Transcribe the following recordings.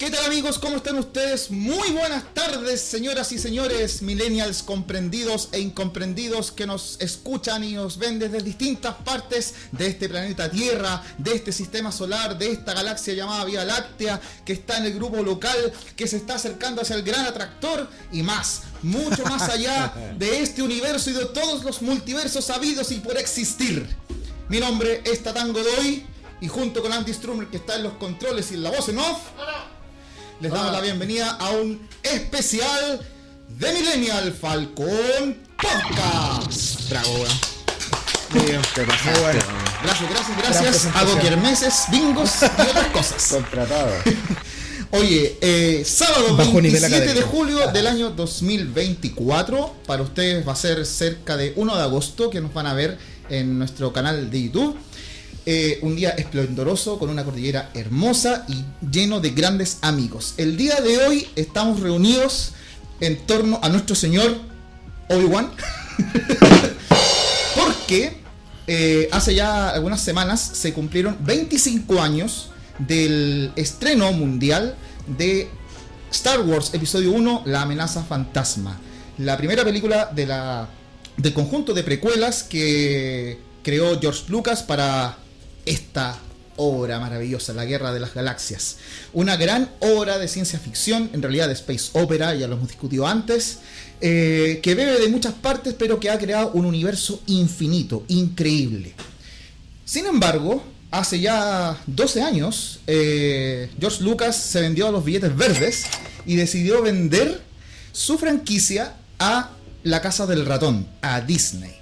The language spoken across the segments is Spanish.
¿Qué tal, amigos? ¿Cómo están ustedes? Muy buenas tardes, señoras y señores, millennials comprendidos e incomprendidos que nos escuchan y nos ven desde distintas partes de este planeta Tierra, de este sistema solar, de esta galaxia llamada Vía Láctea, que está en el grupo local, que se está acercando hacia el gran atractor y más, mucho más allá de este universo y de todos los multiversos habidos y por existir. Mi nombre es Tatán Godoy y junto con Andy Strummer, que está en los controles y en la voz en off, les damos la bienvenida a un especial de Millennial Falcon Podcast. Bravo, weón. Muy bien, te pasaste. Bueno. Gracias. Hago kermeses, bingos y otras cosas. Contratado. Oye, sábado Bajo 27 de julio del año 2024. Para ustedes va a ser cerca de 1 de agosto, que nos van a ver en nuestro canal de YouTube. Un día esplendoroso, con una cordillera hermosa y lleno de grandes amigos. El día de hoy estamos reunidos en torno a nuestro señor Obi-Wan. Porque hace ya algunas semanas se cumplieron 25 años del estreno mundial de Star Wars Episodio 1, La Amenaza Fantasma. La primera película del conjunto de precuelas que creó George Lucas para esta obra maravillosa, La Guerra de las Galaxias. Una gran obra de ciencia ficción, en realidad de space opera, ya lo hemos discutido antes, que bebe de muchas partes, pero que ha creado un universo infinito, increíble. Sin embargo, hace ya 12 años, George Lucas se vendió a los billetes verdes y decidió vender su franquicia a la Casa del Ratón, a Disney.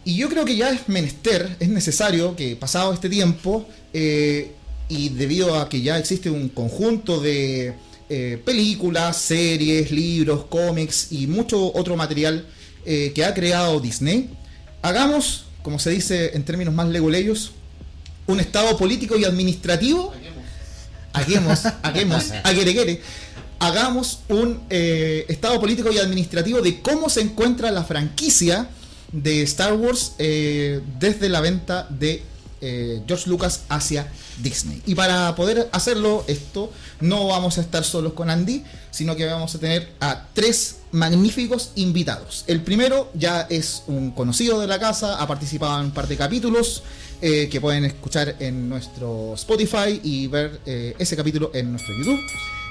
Y yo creo que ya es necesario que pasado este tiempo, y debido a que ya existe un conjunto de películas, series, libros, cómics y mucho otro material que ha creado Disney, hagamos, como se dice en términos más leguleyos, un estado político y administrativo. Hagamos un estado político y administrativo de cómo se encuentra la franquicia de Star Wars desde la venta de George Lucas hacia Disney. Y para poder hacerlo esto, no vamos a estar solos con Andy, sino que vamos a tener a 3 magníficos invitados. El primero ya es un conocido de la casa, ha participado en un par de capítulos que pueden escuchar en nuestro Spotify y ver ese capítulo en nuestro YouTube.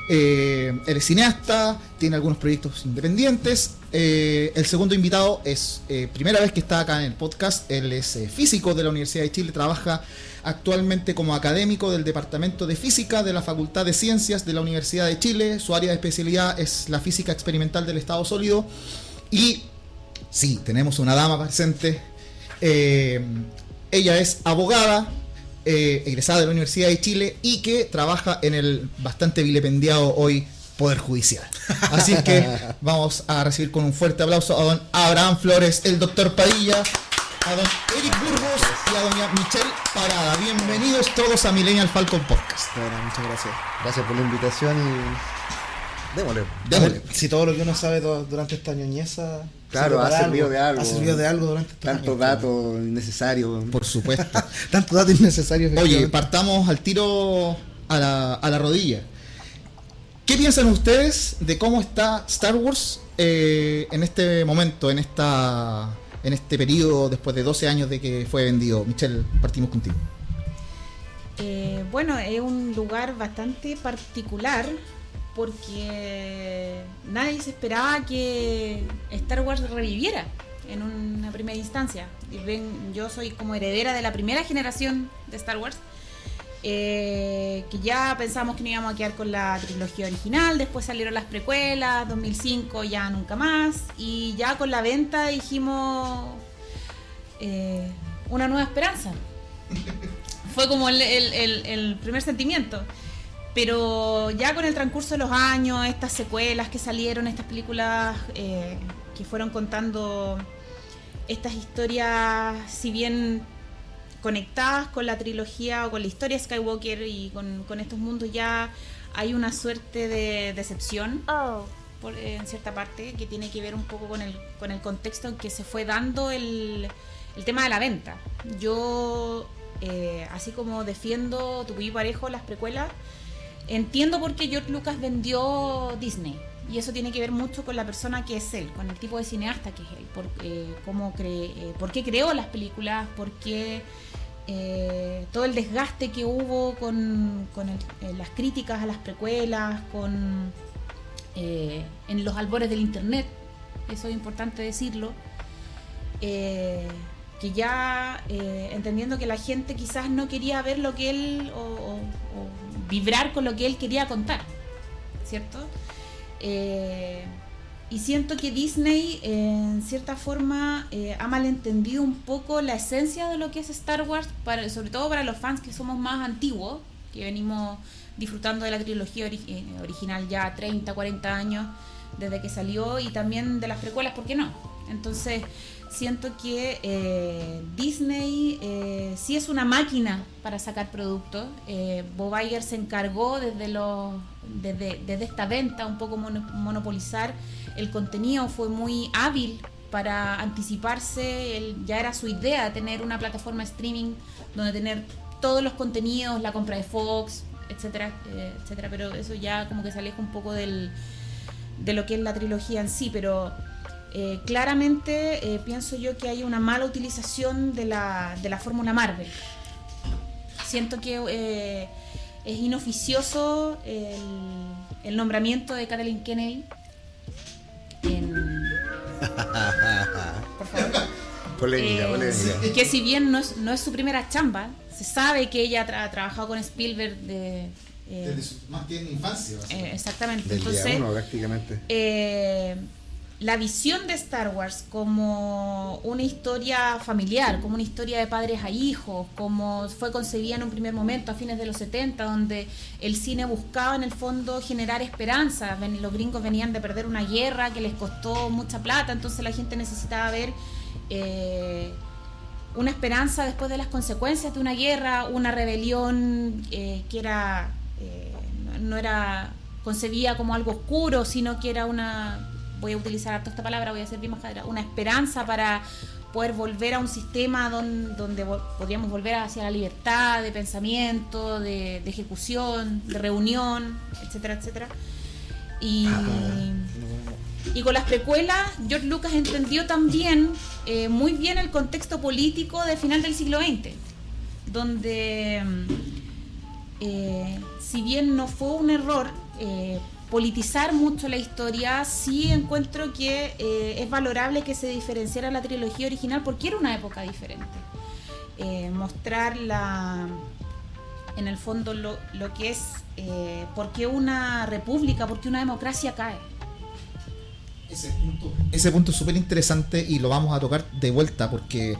Él es cineasta, tiene algunos proyectos independientes. El segundo invitado es primera vez que está acá en el podcast. Él es físico de la Universidad de Chile, trabaja actualmente como académico del Departamento de Física de la Facultad de Ciencias de la Universidad de Chile. Su área de especialidad es la física experimental del estado sólido. Y sí, tenemos una dama presente. Ella es abogada, egresada de la Universidad de Chile y que trabaja en el bastante vilipendiado hoy Poder Judicial. Así es que vamos a recibir con un fuerte aplauso a don Abraham Flores, el doctor Padilla, a don Eric Burgos y a doña Michelle Parada. Bienvenidos todos a Millennial Falcon Podcast. Bueno, muchas gracias. Gracias por la invitación y démosle. Si todo lo que uno sabe durante esta ñoñeza, claro, ha servido de algo. Ha servido de algo durante estos años. Tanto dato innecesario. Por supuesto. Tanto dato innecesario. Oye, partamos al tiro a la rodilla. ¿Qué piensan ustedes de cómo está Star Wars en este momento, en este periodo después de 12 años de que fue vendido? Michelle, partimos contigo. Bueno, es un lugar bastante particular porque nadie se esperaba que Star Wars reviviera en una primera instancia. Yo soy como heredera de la primera generación de Star Wars, que ya pensábamos que no íbamos a quedar con la trilogía original, después salieron las precuelas, 2005 ya nunca más, y ya con la venta dijimos una nueva esperanza. Fue como el primer sentimiento. Pero ya con el transcurso de los años, estas secuelas que salieron, estas películas que fueron contando estas historias, si bien conectadas con la trilogía o con la historia Skywalker y con estos mundos, ya hay una suerte de decepción en cierta parte, que tiene que ver un poco con el contexto en que se fue dando el tema de la venta. Yo, así como defiendo tu y parejo las precuelas, entiendo por qué George Lucas vendió Disney. Y eso tiene que ver mucho con la persona que es él, con el tipo de cineasta que es él, por qué creó las películas, por qué todo el desgaste que hubo con las críticas a las precuelas, en los albores del internet, eso es importante decirlo, que ya entendiendo que la gente quizás no quería ver lo que él o vibrar con lo que él quería contar, ¿cierto? Y siento que Disney en cierta forma ha malentendido un poco la esencia de lo que es Star Wars, sobre todo para los fans que somos más antiguos, que venimos disfrutando de la trilogía original ya 30, 40 años desde que salió, y también de las precuelas, ¿por qué no? Entonces siento que Disney sí es una máquina para sacar productos. Bob Iger se encargó desde esta venta un poco monopolizar el contenido, fue muy hábil para anticiparse. Ya era su idea tener una plataforma streaming donde tener todos los contenidos, la compra de Fox, etcétera, etcétera, pero eso ya como que se aleja un poco de lo que es la trilogía en sí, pero claramente pienso yo que hay una mala utilización de la fórmula Marvel. Siento que es inoficioso el nombramiento de Kathleen Kennedy por favor. Polémica. Y que si bien no es su primera chamba, se sabe que ella ha trabajado con Spielberg desde su más tierna infancia. Exactamente. Del Entonces, día uno, prácticamente. La visión de Star Wars como una historia familiar, como una historia de padres a hijos, como fue concebida en un primer momento a fines de los 70, donde el cine buscaba en el fondo generar esperanza. Los gringos venían de perder una guerra que les costó mucha plata, entonces la gente necesitaba ver una esperanza después de las consecuencias de una guerra, una rebelión que era no era concebida como algo oscuro, sino que era una, voy a utilizar harto esta palabra, voy a ser bien majadera, una esperanza para poder volver a un sistema donde podríamos volver hacia la libertad de pensamiento, de ejecución, de reunión, etcétera, etcétera. Y con las precuelas, George Lucas entendió también muy bien el contexto político del final del siglo XX, donde si bien no fue un error politizar mucho la historia, sí encuentro que es valorable que se diferenciara la trilogía original porque era una época diferente. Mostrar en el fondo lo que es por qué una república, por qué una democracia cae. Ese punto es súper interesante y lo vamos a tocar de vuelta porque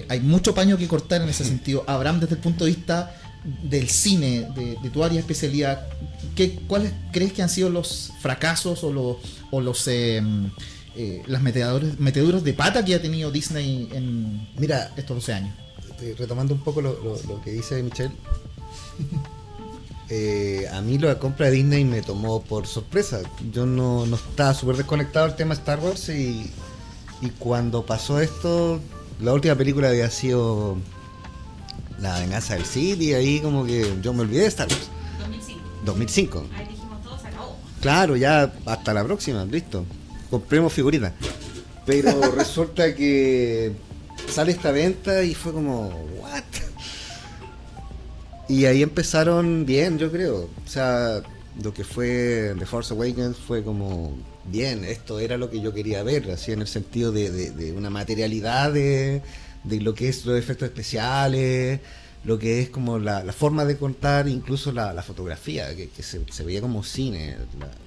hay mucho paño que cortar en ese sentido. Abraham, desde el punto de vista del cine, de tu área de especialidad, ¿cuáles crees que han sido los fracasos o las meteduras de pata que ha tenido Disney en estos 12 años? Retomando un poco lo que dice Michelle, a mí la compra de Disney me tomó por sorpresa. Yo no estaba súper desconectado del tema Star Wars y cuando pasó esto, la última película había sido La venganza del Sith y ahí como que yo me olvidé de Star Wars. 2005. Ahí dijimos todo, se acabó. Claro, ya hasta la próxima, listo. Compremos figuritas. Pero resulta que sale esta venta y fue como, ¿what? Y ahí empezaron bien, yo creo. O sea, lo que fue The Force Awakens fue como, bien, esto era lo que yo quería ver, así en el sentido de una materialidad de lo que es los efectos especiales, lo que es como la forma de contar, incluso la fotografía, que se veía como cine.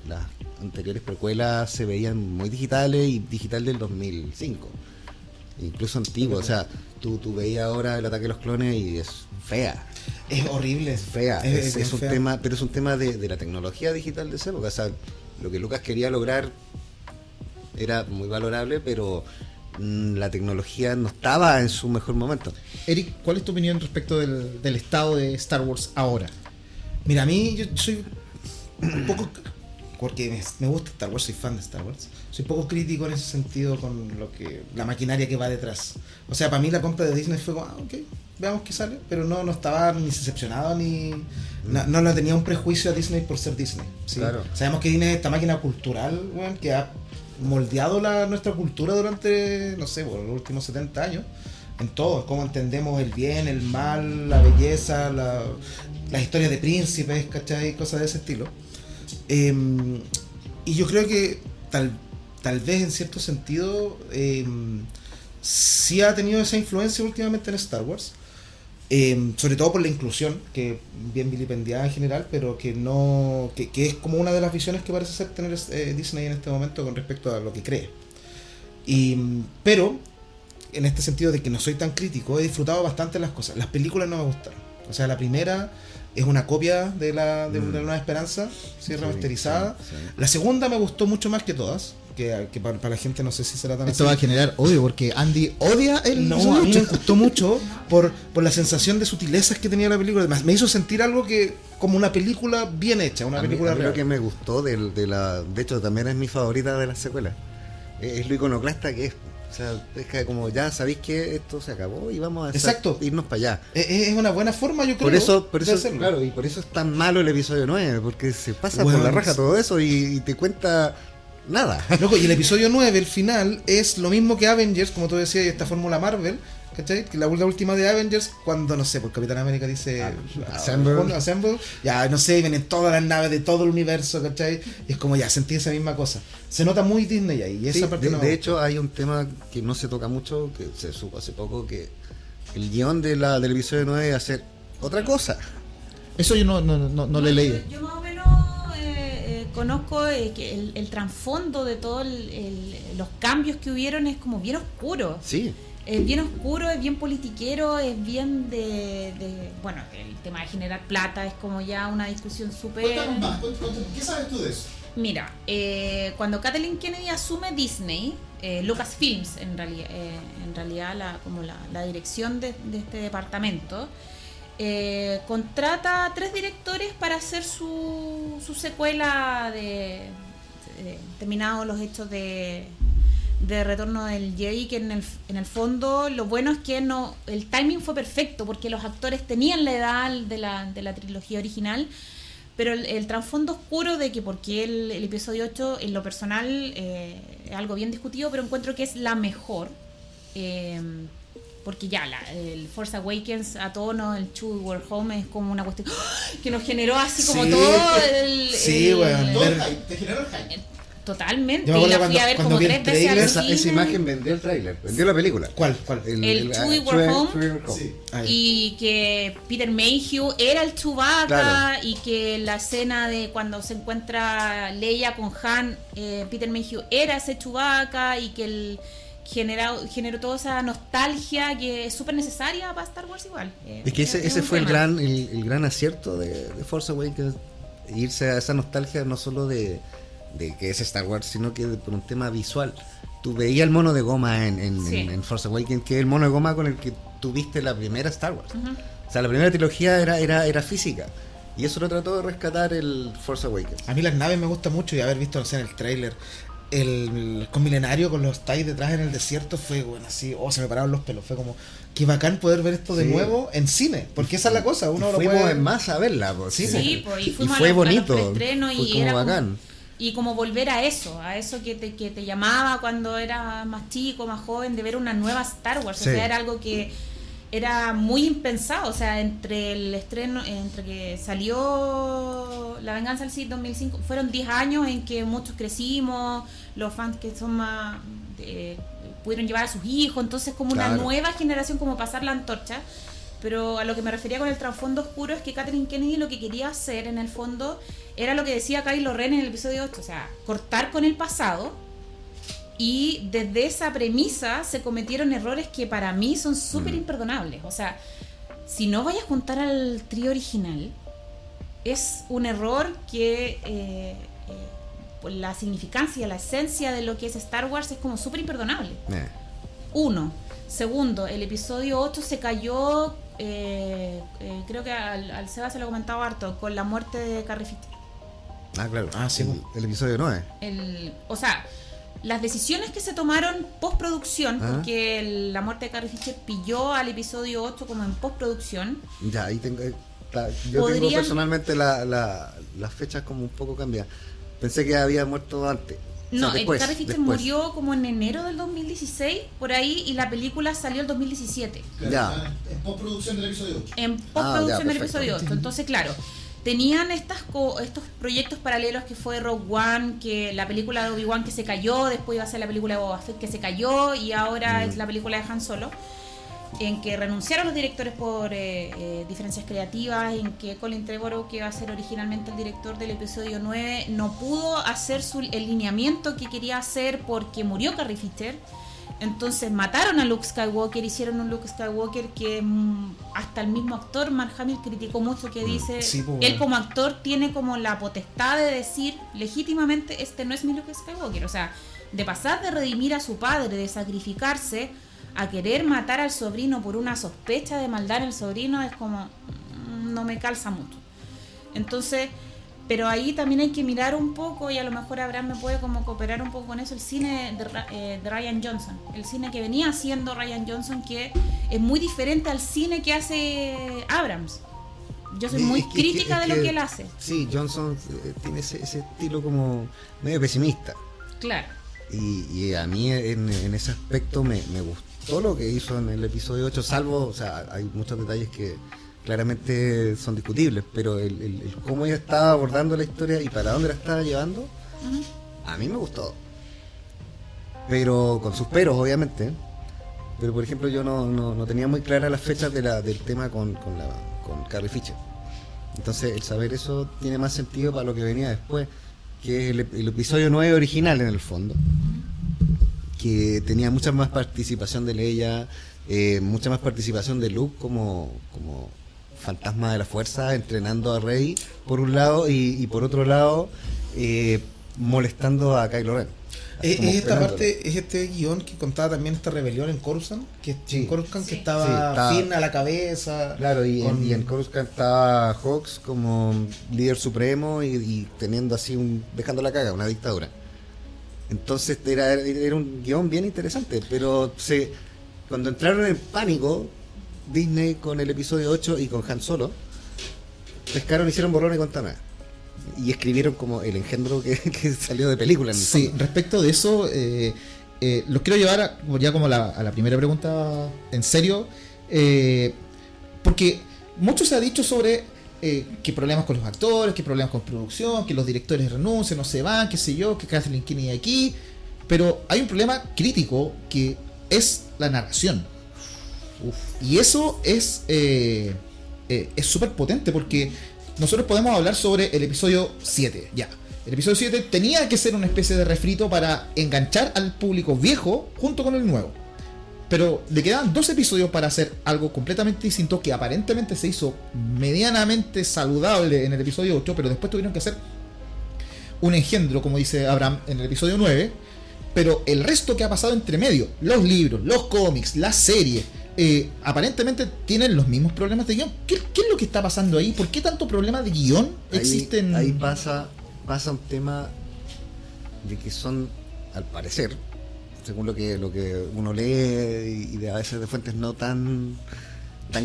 Las anteriores precuelas se veían muy digitales y digital del 2005, incluso antiguo. O sea, tú veías ahora El ataque de los clones y es fea. Es horrible. Es fea. Es un fea. tema, pero es un tema de la tecnología digital de esa época. O sea, lo que Lucas quería lograr era muy valorable, pero la tecnología no estaba en su mejor momento. Eric, ¿cuál es tu opinión respecto del estado de Star Wars ahora? Mira, a mí yo soy un poco porque me gusta Star Wars, soy fan de Star Wars. Soy poco crítico en ese sentido con lo que la maquinaria que va detrás. O sea, para mí la compra de Disney fue como, ok, veamos qué sale, pero no estaba ni decepcionado ni no le tenía un prejuicio a Disney por ser Disney. ¿Sí? Claro. Sabemos que Disney es esta máquina cultural, weón, que ha moldeado nuestra cultura durante, no sé, por los últimos 70 años. En todo, cómo entendemos el bien, el mal, la belleza, las historias de príncipes, ¿cachai? Cosas de ese estilo. Y yo creo que tal vez en cierto sentido sí ha tenido esa influencia últimamente en Star Wars. Sobre todo por la inclusión, que bien vilipendiada en general, pero que no que es como una de las visiones que parece ser tener Disney en este momento con respecto a lo que cree. Pero en este sentido de que no soy tan crítico, he disfrutado bastante las cosas. Las películas no me gustaron. O sea, la primera es una copia de la Nueva Esperanza, ¿sí? Remasterizada. Sí. La segunda me gustó mucho más que todas, que para la gente no sé si será tan Esto así. va a generar odio porque Andy odia el No, episodio a mí me 8. gustó mucho por la sensación de sutilezas que tenía la película. Además, me hizo sentir algo que como una película bien hecha, una película a mí real. lo que me gustó de hecho también es mi favorita de las secuelas. Es lo iconoclasta que es. O sea, es que como ya sabéis que esto se acabó y vamos a Exacto. irnos para allá. Es una buena forma, yo creo. Por eso de hacerlo. claro, y por eso es tan malo el episodio 9, porque se pasa Bueno, por la raja todo eso y te cuenta nada. Loco, y el episodio 9, el final, es lo mismo que Avengers, como tú decías, y esta fórmula Marvel, ¿cachai? Que la última de Avengers, cuando, no sé, por Capitán América dice Assemble, ya, no sé, vienen todas las naves de todo el universo, ¿cachai? Y es como ya, sentí esa misma cosa. Se nota muy Disney ahí, y esa Sí, parte no me de gusta. hecho hay un tema que no se toca mucho, que se supo hace poco, que el guión del episodio 9 es hacer otra cosa. Eso yo no le leí. Yo más o menos conozco que el trasfondo de todos los cambios que hubieron es como bien oscuro. Sí. Es bien oscuro, es bien politiquero, es bien bueno, el tema de generar plata es como ya una discusión súper... Cuéntanos más, ¿qué sabes tú de eso? Mira, cuando Kathleen Kennedy asume Disney, Lucasfilms en realidad como la dirección de este departamento, contrata a 3 directores para hacer su secuela terminados los hechos de Retorno del Jedi, que en el fondo lo bueno es que el timing fue perfecto porque los actores tenían la edad de la trilogía original, pero el trasfondo oscuro de que porque el episodio 8 en lo personal es algo bien discutido, pero encuentro que es la mejor, porque ya el Force Awakens a tono, el Chewie We're Home es como una cuestión que nos generó así como Sí, todo sí, weón. Todo el hype, te generó el hype. Totalmente, Yo me y acuerdo la fui a ver cuando como vi el 3 veces al trailer, Esa cine. imagen vendió el tráiler, vendió la película. ¿Cuál? El Chewie We're Home. Sí. Y que Peter Mayhew era el Chewbacca, Claro. y que la escena de cuando se encuentra Leia con Han, Peter Mayhew era ese Chewbacca, y que generó toda esa nostalgia que es súper necesaria para Star Wars igual. Es que ese un fue el tema. gran acierto de Force Awakens, irse a esa nostalgia no solo de que es Star Wars, sino que por un tema visual. Tú veías el mono de goma Sí. en Force Awakens, que es el mono de goma con el que tuviste la primera Star Wars. Ujú. O sea, la primera trilogía era física. Y eso lo trató de rescatar el Force Awakens. A mí las naves me gustan mucho y haber visto, no sé, en el tráiler el milenario con los TIE detrás en el desierto fue bueno, así, se me pararon los pelos, fue como qué bacán poder ver esto de Sí. nuevo en cine, porque esa es la cosa, uno Y lo fuimos puede... en masa a verla. Pues, Sí, pues, y fuimos fue a los bonito. preestrenos Fue y como era como- bacán. Y como volver a eso que te llamaba cuando eras más chico, más joven, de ver una nueva Star Wars. Sí. O sea, era algo que era muy impensado. O sea, entre el estreno, entre que salió La Venganza del Sith 2005, fueron 10 años en que muchos crecimos, los fans que son más... pudieron llevar a sus hijos, entonces como una Claro. nueva generación, como pasar la antorcha. Pero a lo que me refería con el trasfondo oscuro es que Kathleen Kennedy lo que quería hacer en el fondo era lo que decía Kylo Ren en el episodio 8, o sea, cortar con el pasado, y desde esa premisa se cometieron errores que para mí son súper imperdonables. O sea, si no vayas a juntar al trío original, es un error que pues la significancia, la esencia de lo que es Star Wars es como súper imperdonable. Uno. Segundo, el episodio 8 se cayó, creo que al Seba se lo comentaba harto, con la muerte de Carrie Fisher. Ah, claro. Ah, sí, El episodio 9. O sea, las decisiones que se tomaron postproducción, Ah. porque la muerte de Carrie Fisher pilló al episodio 8 como en postproducción. Ya, ahí tengo. Yo tengo Podrían- personalmente las fechas como un poco cambiadas. Pensé que había muerto antes. O sea, No, después, Carrie Fisher después. murió como en enero del 2016, por ahí, y la película salió el 2017. Ya. En postproducción del episodio 8. En Ah, postproducción ya, del perfecto. episodio 8. Entonces, claro, tenían estos proyectos paralelos que fue Rogue One, que la película de Obi-Wan que se cayó, después iba a ser la película de Boba Fett que se cayó, y ahora es la película de Han Solo, en que renunciaron los directores por diferencias creativas, en que Colin Trevorrow, que iba a ser originalmente el director del episodio 9, no pudo hacer el lineamiento que quería hacer porque murió Carrie Fisher. Entonces mataron a Luke Skywalker, hicieron un Luke Skywalker que hasta el mismo actor Mark Hamill criticó mucho, que dice, Sí, pues, él bueno. como actor tiene como la potestad de decir legítimamente, este no es mi Luke Skywalker. O sea, de pasar de redimir a su padre, de sacrificarse, a querer matar al sobrino por una sospecha de maldad en el sobrino, es como, no me calza mucho. Entonces, pero ahí también hay que mirar un poco, y a lo mejor Abraham me puede como cooperar un poco con eso, el cine de Rian Johnson, el cine que venía haciendo Rian Johnson, que es muy diferente al cine que hace Abrams. Yo soy muy Es que- crítica es de lo que- que él hace. Sí, Johnson tiene ese estilo como medio pesimista. Claro. Y a mí en ese aspecto me gustó lo que hizo en el episodio 8, salvo, o sea, hay muchos detalles que claramente son discutibles, pero el cómo ella estaba abordando la historia y para dónde la estaba llevando, Ujú. a mí me gustó. Pero con sus peros, obviamente. Pero por ejemplo, yo no tenía muy claras las fechas del tema con Carrie Fisher. Entonces, el saber eso tiene más sentido para lo que venía después, que es el episodio 9 original en el fondo, que tenía mucha más participación de Leia, mucha más participación de Luke como fantasma de la fuerza, entrenando a Rey por un lado y por otro lado molestando a Kylo Ren. Así Es como esta esperándolo. parte, es este guión que contaba también esta rebelión en Coruscant, que Sí. en Coruscant que Sí. estaba Sí, estaba- Finn a la cabeza. Claro, y con- en Coruscant estaba Hawks como líder supremo y teniendo así dejando la caga, una dictadura. Entonces era un guión bien interesante, pero cuando entraron en pánico Disney con el episodio 8 y con Han Solo, pescaron, hicieron borrón y cuenta nueva. Y escribieron como el engendro que salió de película en el Sí, fondo. respecto de eso, los quiero llevar ya como a la primera pregunta en serio, porque mucho se ha dicho sobre que problemas con los actores, que problemas con producción, que los directores renuncian, no se van, qué sé yo, que Kathleen Kennedy aquí, pero hay un problema crítico que es la narración. Y eso es súper potente porque nosotros podemos hablar sobre el episodio 7, ya. El episodio 7 tenía que ser una especie de refrito para enganchar al público viejo junto con el nuevo. Pero le quedaban 2 episodios para hacer algo completamente distinto que aparentemente se hizo medianamente saludable en el episodio 8, pero después tuvieron que hacer un engendro, como dice Abraham, en el episodio 9. Pero el resto que ha pasado entre medio, los libros, los cómics, la serie, aparentemente tienen los mismos problemas de guión. ¿Qué es lo que está pasando ahí? ¿Por qué tanto problema de guión existen? Ahí pasa un tema de que son, al parecer, según lo que uno lee y a veces de fuentes no tan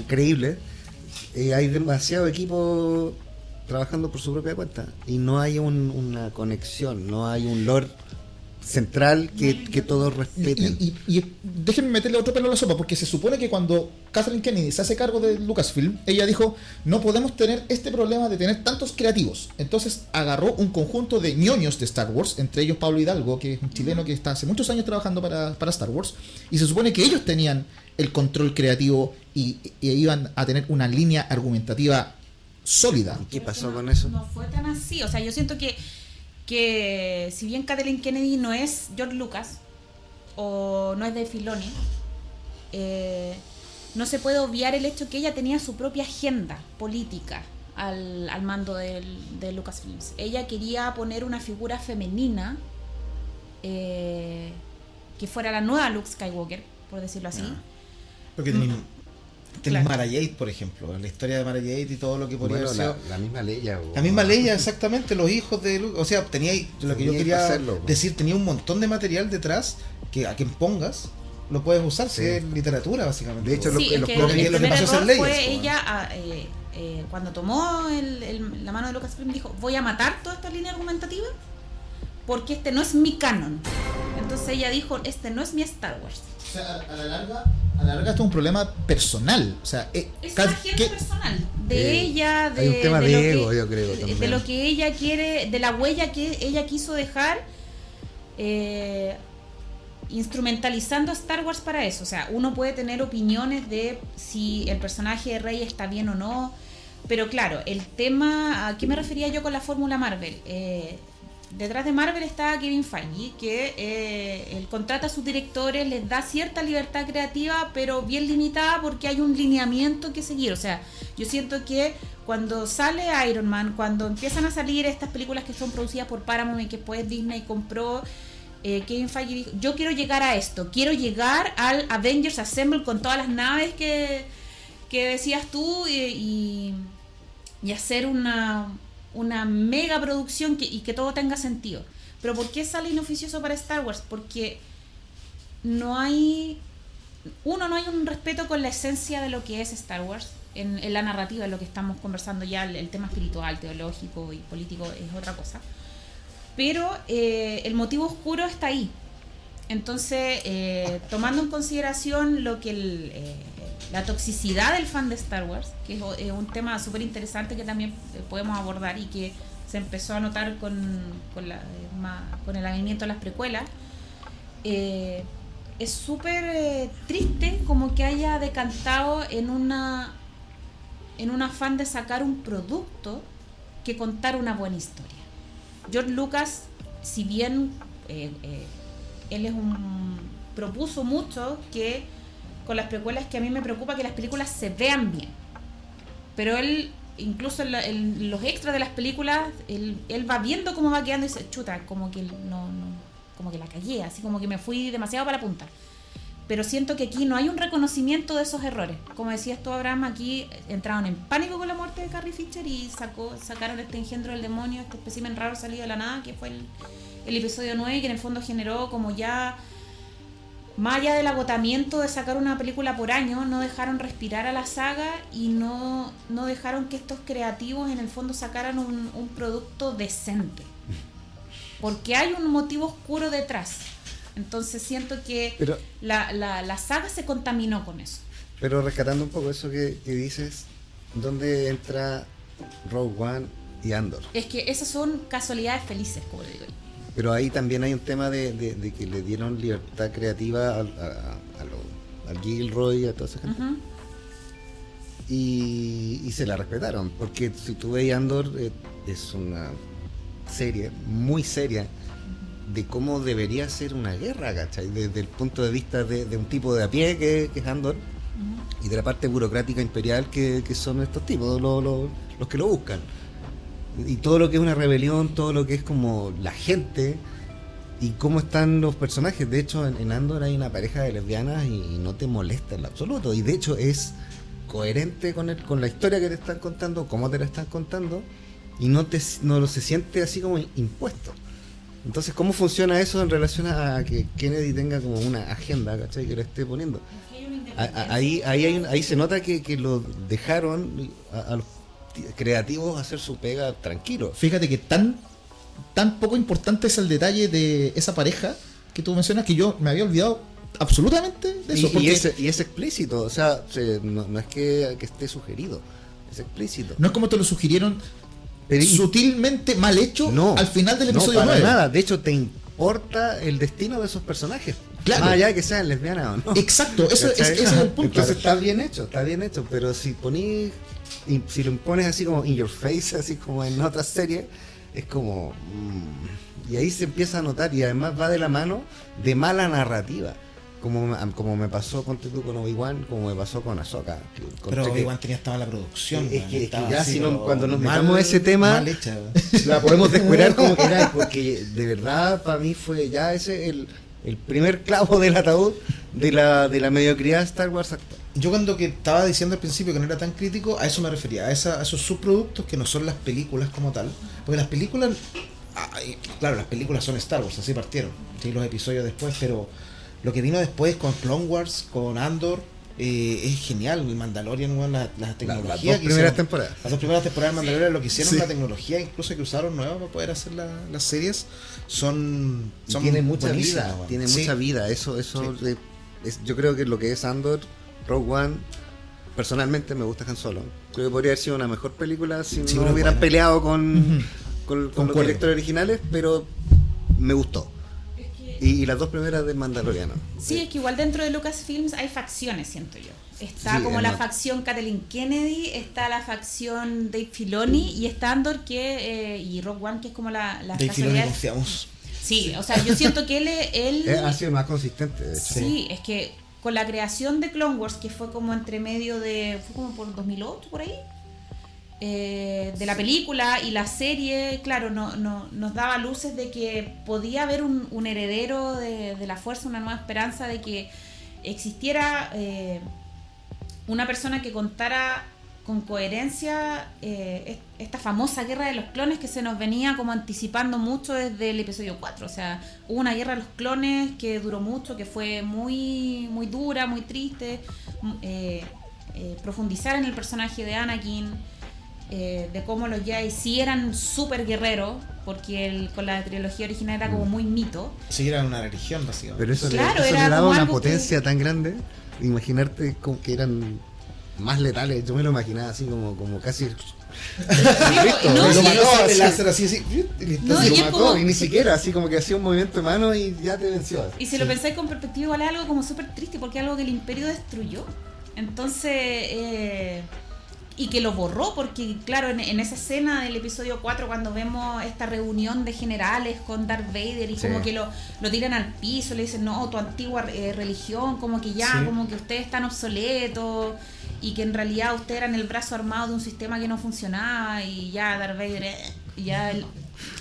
creíbles, hay demasiado equipo trabajando por su propia cuenta y no hay una conexión, no hay un lore central que todos respeten. Y déjenme meterle otro pelo a la sopa, porque se supone que cuando Kathleen Kennedy se hace cargo de Lucasfilm, ella dijo, no podemos tener este problema de tener tantos creativos. Entonces agarró un conjunto de ñoños de Star Wars, entre ellos Pablo Hidalgo, que es un chileno que está hace muchos años trabajando para Star Wars, y se supone que ellos tenían el control creativo y iban a tener una línea argumentativa sólida. ¿Qué pasó con eso? No fue tan así. O sea, yo siento que si bien Kathleen Kennedy no es George Lucas o no es de Filoni, no se puede obviar el hecho que ella tenía su propia agenda política al mando de Lucasfilms. Ella quería poner una figura femenina que fuera la nueva Luke Skywalker, por decirlo así. Porque Tenés Claro. Mara Jade, por ejemplo, la historia de Mara Jade y todo lo que podría Bueno, haber sido. la misma Leia. La misma Leia, exactamente, los hijos de Luke. O sea, tenía lo que yo Tenía que quería hacerlo, po. decir, tenía un montón de material detrás que a quien pongas lo puedes usar, Sí. si es literatura, básicamente. De hecho, po. Sí, es los que propios- el lo que primer pasó a ser error Leia, fue po. ella, cuando tomó la mano de Lucasfilm, dijo, voy a matar toda esta línea argumentativa porque este no es mi canon. Entonces ella dijo, este no es mi Star Wars. O sea, a la larga esto es un problema personal. O sea, Es una agenda personal de ella, de, hay un tema de de lo ego, que, yo creo, de también. lo que ella quiere, de la huella que ella quiso dejar, instrumentalizando a Star Wars para eso. O sea, uno puede tener opiniones de si el personaje de Rey está bien o no, pero claro, el tema, ¿a qué me refería yo con la fórmula Marvel? Detrás de Marvel está Kevin Feige, que él contrata a sus directores, les da cierta libertad creativa, pero bien limitada porque hay un lineamiento que seguir. O sea, yo siento que cuando sale Iron Man, cuando empiezan a salir estas películas que son producidas por Paramount y que después Disney compró, Kevin Feige dijo, yo quiero llegar a esto, quiero llegar al Avengers Assemble con todas las naves que decías tú y hacer una mega producción y que todo tenga sentido. Pero ¿por qué sale inoficioso para Star Wars? Porque no hay un respeto con la esencia de lo que es Star Wars en la narrativa, en lo que estamos conversando ya, el tema espiritual, teológico y político es otra cosa. Pero el motivo oscuro está ahí. Entonces, tomando en consideración lo que la toxicidad del fan de Star Wars, que es un tema súper interesante que también podemos abordar y que se empezó a notar con el avenimiento de las precuelas, es súper triste como que haya decantado en un afán de sacar un producto que contar una buena historia. George Lucas, si bien él propuso mucho que con las precuelas, que a mí me preocupa que las películas se vean bien, pero él incluso en los extras de las películas él va viendo cómo va quedando y dice, chuta, como que como que la callé, así como que me fui demasiado para la punta. Pero siento que aquí no hay un reconocimiento de esos errores. Como decías tú, Abraham, aquí entraron en pánico con la muerte de Carrie Fisher y sacaron este engendro del demonio, este espécimen raro salido de la nada, que fue el episodio 9, que en el fondo generó como ya, más allá del agotamiento de sacar una película por año, no dejaron respirar a la saga y no dejaron que estos creativos en el fondo sacaran un producto decente. Porque hay un motivo oscuro detrás. Entonces siento que Pero- la saga se contaminó con eso. Pero rescatando un poco eso que dices, ¿dónde entra Rogue One y Andor? Es que esas son casualidades felices, como le digo yo. Pero ahí también hay un tema de que le dieron libertad creativa al Gilroy y a toda esa gente. Ujú. Y se la respetaron, porque si tú ves Andor, es una serie muy seria de cómo debería ser una guerra, ¿cachai? Desde el punto de vista de un tipo de a pie que es Andor, y de la parte burocrática imperial que son estos tipos, los que lo buscan. Y todo lo que es una rebelión, todo lo que es como la gente y cómo están los personajes. De hecho, en Andor hay una pareja de lesbianas y no te molesta en lo absoluto. Y de hecho es coherente con la historia que te están contando, cómo te la están contando, y no se siente así como impuesto. Entonces, ¿cómo funciona eso en relación a que Kennedy tenga como una agenda, ¿cachai? Que le esté poniendo? Ahí se nota que lo dejaron a los creativos hacer su pega tranquilo. Fíjate que tan poco importante es el detalle de esa pareja que tú mencionas que yo me había olvidado absolutamente de eso. Y es explícito, o sea, no es que esté sugerido, es explícito. No es como te lo sugirieron Pero sutilmente mal hecho al final del episodio para 9. nada, de hecho te importa el destino de esos personajes. Claro. Más allá de que sean lesbianas o no. Exacto, ese es el punto. Entonces está bien hecho, pero si lo impones así como in your face, así como en otras series, es como... y ahí se empieza a notar, y además va de la mano de mala narrativa. Como me pasó con Obi-Wan, como me pasó con Ahsoka. Pero Obi-Wan tenía hasta mala producción. Es que estaba ya así, si pero cuando nos mal- metamos a ese tema, mal hecha. la podemos descuidar como queráis, porque de verdad para mí fue ya ese el primer clavo del ataúd de la mediocridad de Star Wars actual. Yo cuando que estaba diciendo al principio que no era tan crítico, a eso me refería, a esos subproductos que no son las películas como tal. Porque las películas, claro, las películas son Star Wars, así partieron, ¿sí? Los episodios después, pero lo que vino después con Clone Wars, con Andor, es genial. El Mandalorian, bueno, la tecnología Las dos que primeras hicieron, temporadas. las dos primeras temporadas de Mandalorian, lo que hicieron, Sí. la tecnología incluso que usaron nueva para poder hacer las series, son Tiene mucha buenísimas, vida, bueno. tiene Sí. mucha vida. Eso yo creo que lo que es Andor, Rogue One, personalmente me gusta Han Solo. Creo que podría haber sido una mejor película si Sí, no pero hubieran buena. peleado con los Concuerdo. directores originales, pero me gustó. Y las dos primeras de Mandaloriano. Sí, es que igual dentro de Lucasfilms hay facciones, siento yo. Está Sí, como es la más- facción Kathleen Kennedy, está la facción Dave Filoni y está Andor y Rogue One, que es como la De Filoni casualidad. confiamos. Sí, o sea, yo siento que él Ha sido más consistente, de hecho. sí, es que con la creación de Clone Wars, que fue como entre medio fue como por 2008, por ahí, de la película y la serie, claro, nos daba luces de que podía haber un heredero de la fuerza, una nueva esperanza de que existiera una persona que contara con coherencia esta famosa guerra de los clones que se nos venía como anticipando mucho desde el episodio 4. O sea, hubo una guerra de los clones que duró mucho, que fue muy, muy dura, muy triste. Profundizar en el personaje de Anakin, de cómo los Jedi sí eran súper guerreros, porque con la trilogía original era como muy mito. Sí, era una religión, básicamente. Pero eso, Claro, eso era le daba como una algo potencia tan grande. Imaginarte como que eran más letales. Yo me lo imaginaba así como casi. No, Lo sí, mató, sí. el láser así, y listo. No, y y lo es mató, como- y ni siquiera, así como que hacía un movimiento de mano y ya te venció. Y si lo pensáis con perspectiva, igual es algo como súper triste, porque es algo que el Imperio destruyó. Entonces, y que lo borró, porque claro, en esa escena del episodio 4, cuando vemos esta reunión de generales con Darth Vader y Sí. como que lo tiran al piso, le dicen, no, tu antigua religión, como que ya, Sí. como que ustedes están obsoletos, y que en realidad ustedes eran el brazo armado de un sistema que no funcionaba, y ya Darth Vader, ya...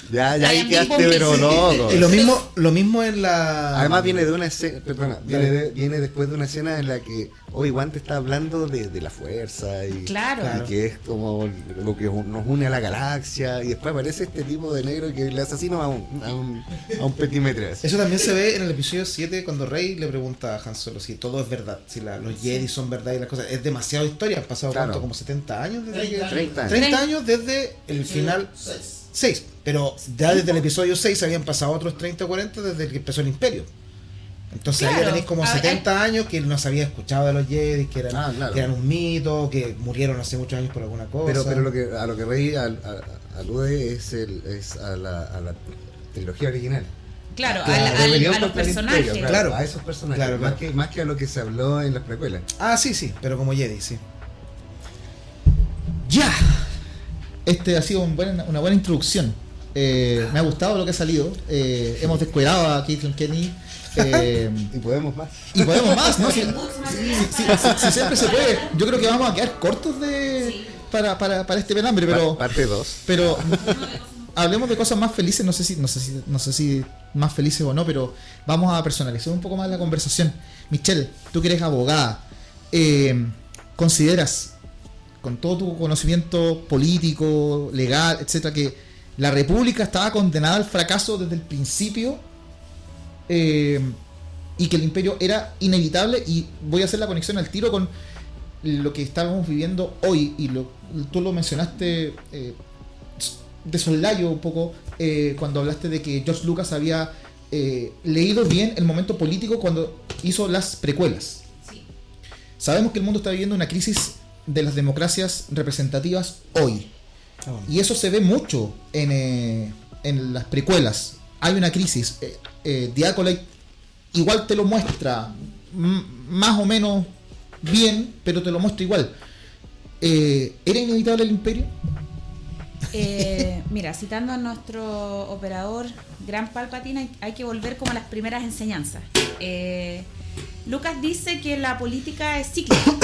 Ya ahí Ryan quedaste, Gosling. pero loco. Y lo mismo en la... Además viene de una escena, perdona, viene después de una escena en la que Obi-Wan te está hablando de la fuerza y, Claro. y que es como lo que nos une a la galaxia, y después aparece este tipo de negro que le asesina a un petimetre. así. Eso también se ve en el episodio 7 cuando Rey le pregunta a Han Solo si todo es verdad, si los Jedi son verdad y las cosas. Es demasiada historia, han pasado Claro. ¿cuánto? Como 70 años desde 30 que... años. 30 años desde el final 6. Pero ya desde el episodio 6 habían pasado otros 30 o 40 desde que empezó el Imperio. Entonces ahí ya Claro. tenéis como A ver, 70 años que no se había escuchado de los Jedi, que eran, Claro. que eran un mito, que murieron hace muchos años por alguna cosa. Pero a lo que Rey alude es a la trilogía original. Claro, Claro, a Rebelión los contra el personajes. Imperio, Claro. a esos personajes, Claro, más, claro. más que a lo que se habló en las precuelas. Ah, sí, pero como Jedi, sí. Ya. Este ha sido una buena introducción. Me ha gustado lo que ha salido. Hemos descuidado a Kathleen Kennedy. Y podemos más. Y podemos más, ¿no? Si siempre se puede. Yo creo que vamos a quedar cortos para este pelambre, pero Parte 2. pero hablemos de cosas más felices. No sé si más felices o no, pero vamos a personalizar un poco más la conversación. Michelle, tú que eres abogada, ¿consideras, con todo tu conocimiento político, legal, etcétera, que la República estaba condenada al fracaso desde el principio, y que el imperio era inevitable? Y voy a hacer la conexión al tiro con lo que estábamos viviendo hoy, y tú lo mencionaste de soslayo un poco, cuando hablaste de que George Lucas había leído bien el momento político cuando hizo las precuelas. Sí. Sabemos que el mundo está viviendo una crisis de las democracias representativas hoy. Y eso se ve mucho en las precuelas. Hay una crisis. The Acolyte igual te lo muestra más o menos bien, pero te lo muestra igual. ¿Era inevitable el imperio? Mira, citando a nuestro operador Gran Palpatine, hay que volver como a las primeras enseñanzas. Lucas dice que la política es cíclica.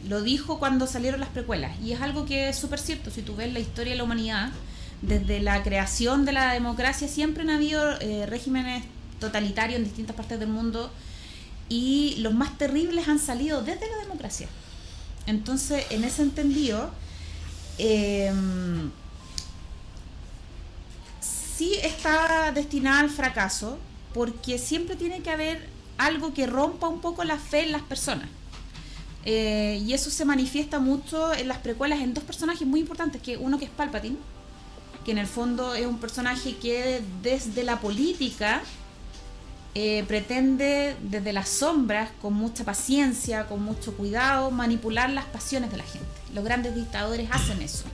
Lo dijo cuando salieron las precuelas, y es algo que es súper cierto. Si tú ves la historia de la humanidad, desde la creación de la democracia siempre han habido regímenes totalitario en distintas partes del mundo, y los más terribles han salido desde la democracia. Entonces, en ese entendido, sí está destinada al fracaso, porque siempre tiene que haber algo que rompa un poco la fe en las personas. Y eso se manifiesta mucho en las precuelas en dos personajes muy importantes, que uno que es Palpatine, que en el fondo es un personaje que desde la política pretende desde las sombras, con mucha paciencia, con mucho cuidado, manipular las pasiones de la gente. Los grandes dictadores hacen eso,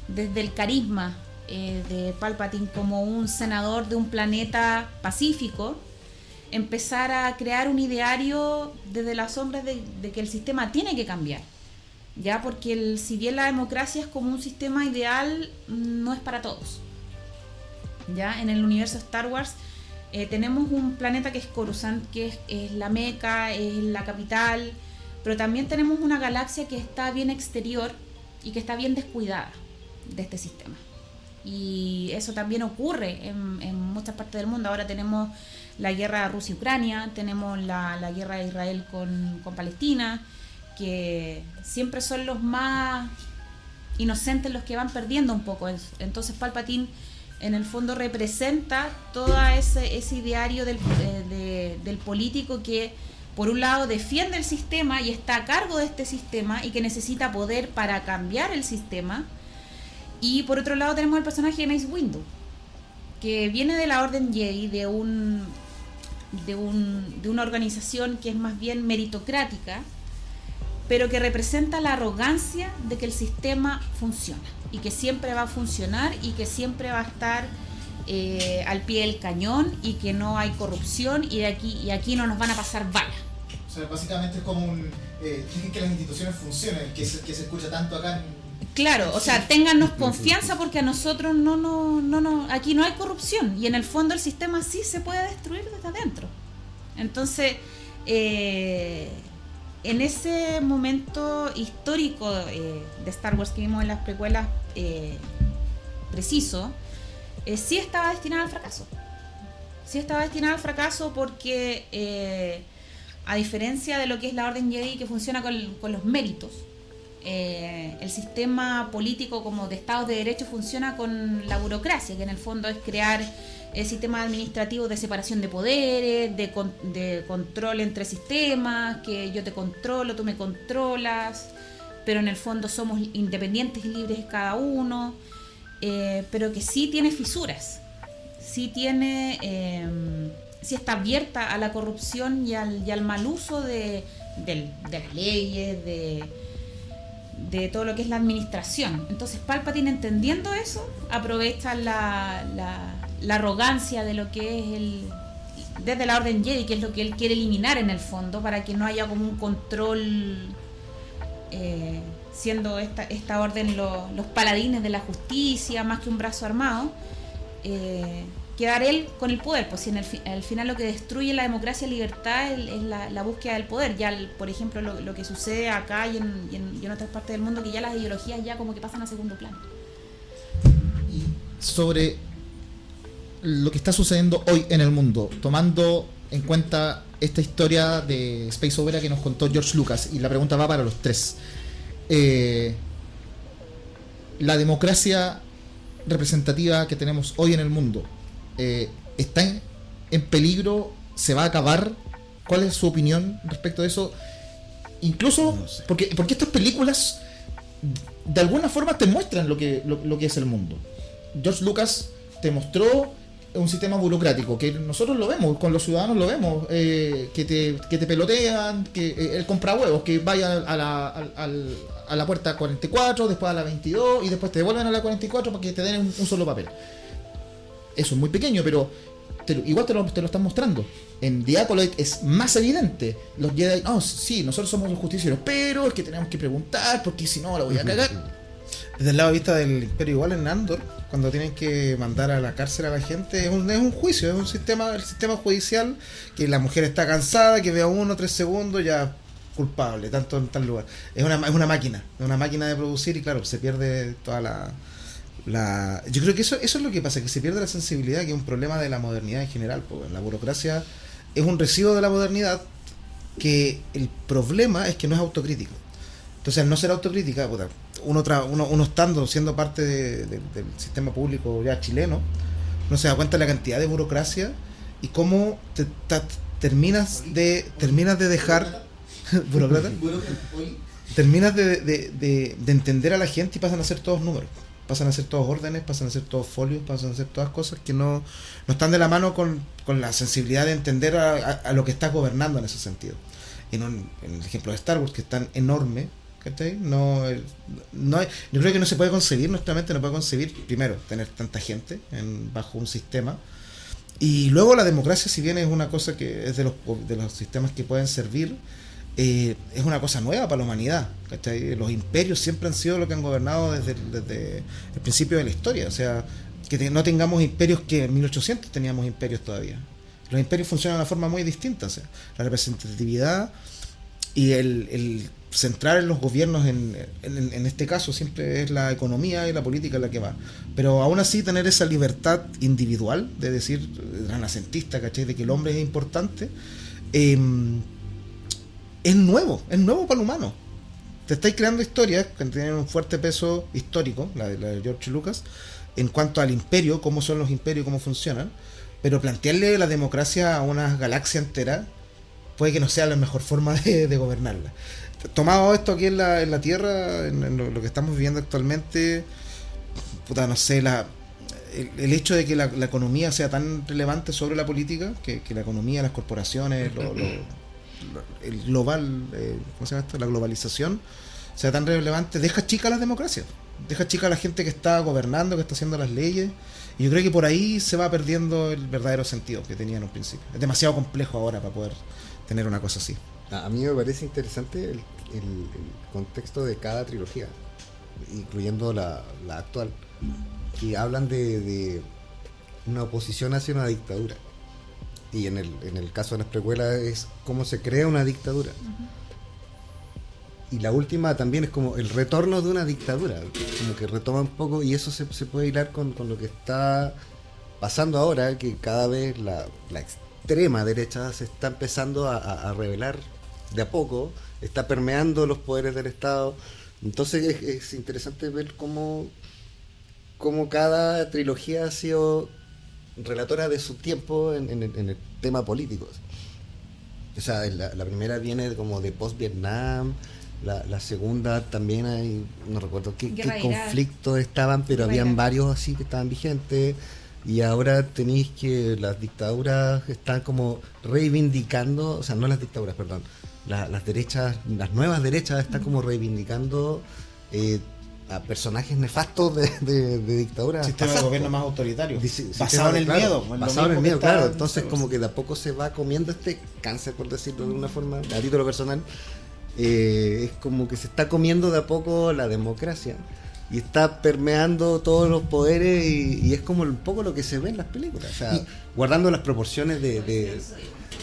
desde el carisma de Palpatine como un senador de un planeta pacífico, empezar a crear un ideario desde las sombras de que el sistema tiene que cambiar, ya, porque si bien la democracia es como un sistema ideal, no es para todos. Ya en el universo Star Wars tenemos un planeta que es Coruscant, que es la Meca, es la capital, pero también tenemos una galaxia que está bien exterior y que está bien descuidada de este sistema. Y eso también ocurre en muchas partes del mundo. Ahora tenemos la guerra Rusia-Ucrania, tenemos la guerra de Israel con Palestina, que siempre son los más inocentes los que van perdiendo un poco. Entonces Palpatine en el fondo representa todo ese ideario del político que por un lado defiende el sistema y está a cargo de este sistema y que necesita poder para cambiar el sistema. Y por otro lado tenemos el personaje de Mace Windu, que viene de la Orden Jedi, de una organización que es más bien meritocrática, pero que representa la arrogancia de que el sistema funciona y que siempre va a funcionar y que siempre va a estar al pie del cañón y que no hay corrupción y aquí no nos van a pasar balas. O sea, básicamente es como que las instituciones funcionen, que se escucha tanto acá en... Claro, o sea, téngannos confianza porque a nosotros no, aquí no hay corrupción y en el fondo el sistema sí se puede destruir desde adentro. Entonces, en ese momento histórico de Star Wars que vimos en las precuelas preciso, sí estaba destinada al fracaso. Sí estaba destinada al fracaso porque, a diferencia de lo que es la Orden Jedi, que funciona con los méritos, el sistema político como de Estado de Derecho funciona con la burocracia, que en el fondo es crear sistemas administrativos de separación de poderes, de control entre sistemas, que yo te controlo, tú me controlas, pero en el fondo somos independientes y libres cada uno, pero que sí tiene fisuras, sí está abierta a la corrupción y al mal uso de las leyes, de todo lo que es la administración. Entonces Palpatine, entendiendo eso, aprovecha la arrogancia de lo que es desde la Orden Jedi, que es lo que él quiere eliminar en el fondo, para que no haya como un control, siendo esta orden los paladines de la justicia, más que un brazo armado, quedar él con el poder, pues si al final lo que destruye la democracia y la libertad es la búsqueda del poder. Ya, por ejemplo, lo que sucede acá y en otras partes del mundo, que ya las ideologías ya como que pasan a segundo plano. Y sobre lo que está sucediendo hoy en el mundo, tomando en cuenta esta historia de Space Opera que nos contó George Lucas, y la pregunta va para los tres. La democracia representativa que tenemos hoy en el mundo, ¿está en peligro? ¿Se va a acabar? ¿Cuál es su opinión respecto de eso? Incluso No sé. porque estas películas de alguna forma te muestran lo que es el mundo. George Lucas te mostró un sistema burocrático que nosotros lo vemos, con los ciudadanos lo vemos, que te pelotean, que él compra huevos, que vaya a la puerta 44, después a la 22 y después te devuelven a la 44 para que te den un solo papel. Eso es muy pequeño, pero igual te lo están mostrando. En The Acolyte es más evidente. Los Jedi, sí, nosotros somos los justicieros, pero es que tenemos que preguntar, porque si no la voy a cagar. Desde el lado de vista del Imperio, igual en Andor, cuando tienen que mandar a la cárcel a la gente, es un juicio, es un sistema, el sistema judicial, que la mujer está cansada, que vea 1 o 3 segundos, ya culpable, tanto en tal lugar. Es una máquina de producir, y claro, se pierde toda Yo creo que eso es lo que pasa, que se pierde la sensibilidad, que es un problema de la modernidad en general. Pues la burocracia es un residuo de la modernidad, que el problema es que no es autocrítico. Entonces, al no ser autocrítica, puta, uno estando, siendo parte del sistema público ya chileno, no se da cuenta de la cantidad de burocracia y cómo terminas de dejar burócrata, terminas de entender a la gente y pasan a ser todos números, pasan a ser todos órdenes, pasan a ser todos folios, pasan a ser todas cosas que no están de la mano con la sensibilidad de entender a lo que está gobernando en ese sentido. En el ejemplo de Star Wars, que es tan enorme, ¿cachai? Yo creo que no se puede concebir, nuestra mente no puede concebir, primero, tener tanta gente bajo un sistema, y luego la democracia, si bien es una cosa que es de los sistemas que pueden servir, es una cosa nueva para la humanidad, ¿cachai? Los imperios siempre han sido lo que han gobernado desde el principio de la historia, o sea, que no tengamos imperios, que en 1800 teníamos imperios todavía. Los imperios funcionan de una forma muy distinta, o sea, la representatividad y el centrar en los gobiernos en este caso siempre es la economía y la política la que va, pero aún así tener esa libertad individual de decir, renacentista, ¿cachai? De que el hombre es importante, es nuevo para el humano. Te estáis creando historias que tienen un fuerte peso histórico, la de George Lucas, en cuanto al imperio, cómo son los imperios, cómo funcionan, pero plantearle la democracia a una galaxia entera puede que no sea la mejor forma de gobernarla. Tomado esto aquí en la Tierra, en lo que estamos viviendo actualmente, puta, no sé, el hecho de que la economía sea tan relevante sobre la política, que la economía, las corporaciones, el global, ¿cómo se llama esto? La globalización sea tan relevante, deja chica las democracias, deja chica a la gente que está gobernando, que está haciendo las leyes, y yo creo que por ahí se va perdiendo el verdadero sentido que tenía en un principio. Es demasiado complejo ahora para poder tener una cosa así. A mí me parece interesante el contexto de cada trilogía, incluyendo la actual, que hablan de una oposición hacia una dictadura. Y en el caso de las precuelas es cómo se crea una dictadura. Y la última también es como el retorno de una dictadura, como que retoma un poco, y eso se puede hilar con lo que está pasando ahora, que cada vez la extrema derecha se está empezando a revelar de a poco, está permeando los poderes del Estado. Entonces es interesante ver cómo cada trilogía ha sido relatora de su tiempo en el tema político. O sea, la primera viene como de post-Vietnam, la segunda también hay, no recuerdo qué conflictos estaban, pero habían varios así que estaban vigentes. Y ahora tenéis que las dictaduras están como reivindicando, o sea, no las dictaduras, perdón, las derechas, las nuevas derechas están como reivindicando a personajes nefastos de dictaduras. Sistema de gobierno más autoritario, basado en el miedo. Basado en el miedo, claro. Entonces, como que de a poco se va comiendo este cáncer, por decirlo de una forma, a título personal. Es como que se está comiendo de a poco la democracia. Y está permeando todos los poderes y es como un poco lo que se ve en las películas, o sea, guardando las proporciones de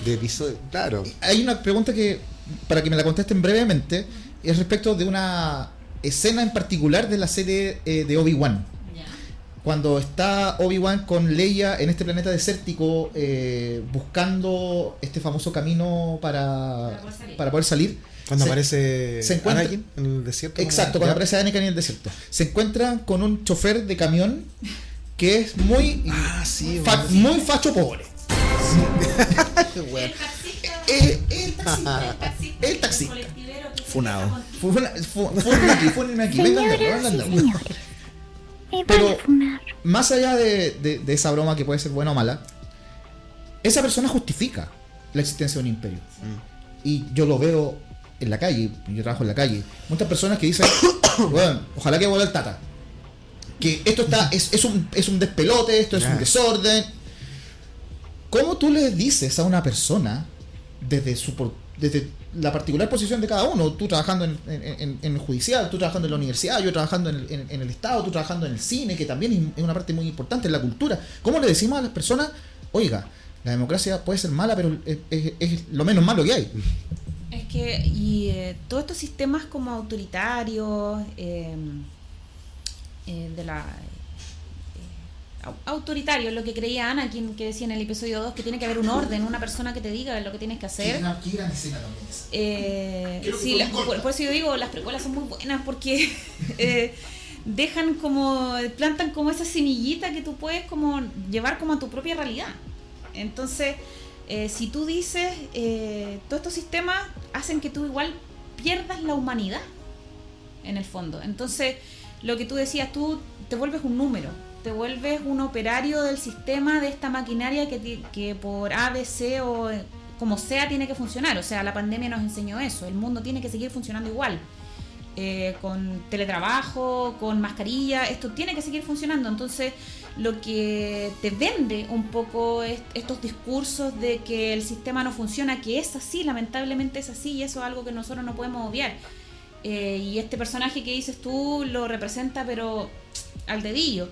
episodio. Claro. Hay una pregunta que, para que me la contesten brevemente, es respecto de una escena en particular de la serie de Obi-Wan. Cuando está Obi-Wan con Leia en este planeta desértico, buscando este famoso camino para poder salir. Cuando aparece Anakin en el desierto. Exacto, cuando aparece Anakin en el desierto. Se encuentran con un chofer de camión que es muy muy facho pobre. El taxista. Funado. Fúnenme aquí. Vengan. Pero más allá de esa broma que puede ser buena o mala, esa persona justifica la existencia de un imperio. Y yo lo veo en la calle, yo trabajo en la calle, muchas personas que dicen, bueno, ojalá que vuelva el Tata, que esto es un despelote, esto es un desorden. ¿Cómo tú le dices a una persona desde la particular posición de cada uno, tú trabajando en el judicial, tú trabajando en la universidad, yo trabajando en el Estado, tú trabajando en el cine, que también es una parte muy importante en la cultura? ¿Cómo le decimos a las personas, oiga, la democracia puede ser mala, pero es lo menos malo que hay? Es que todos estos sistemas como autoritarios, autoritario, lo que creía Anakin, que decía en el episodio 2, que tiene que haber un orden, una persona que te diga lo que tienes que hacer. Qué gran escena también esa. Sí, por eso yo digo, las precuelas son muy buenas porque dejan como, plantan como esa semillita que tú puedes como llevar como a tu propia realidad. Entonces, si tú dices, todos estos sistemas hacen que tú igual pierdas la humanidad, en el fondo. Entonces, lo que tú decías, tú te vuelves un número, te vuelves un operario del sistema, de esta maquinaria que por A, B, C o como sea tiene que funcionar. O sea, la pandemia nos enseñó eso, el mundo tiene que seguir funcionando igual. Con teletrabajo, con mascarilla, esto tiene que seguir funcionando. Entonces, lo que te vende un poco estos discursos de que el sistema no funciona, que es así, lamentablemente es así, y eso es algo que nosotros no podemos obviar. Y este personaje que dices tú lo representa, pero al dedillo.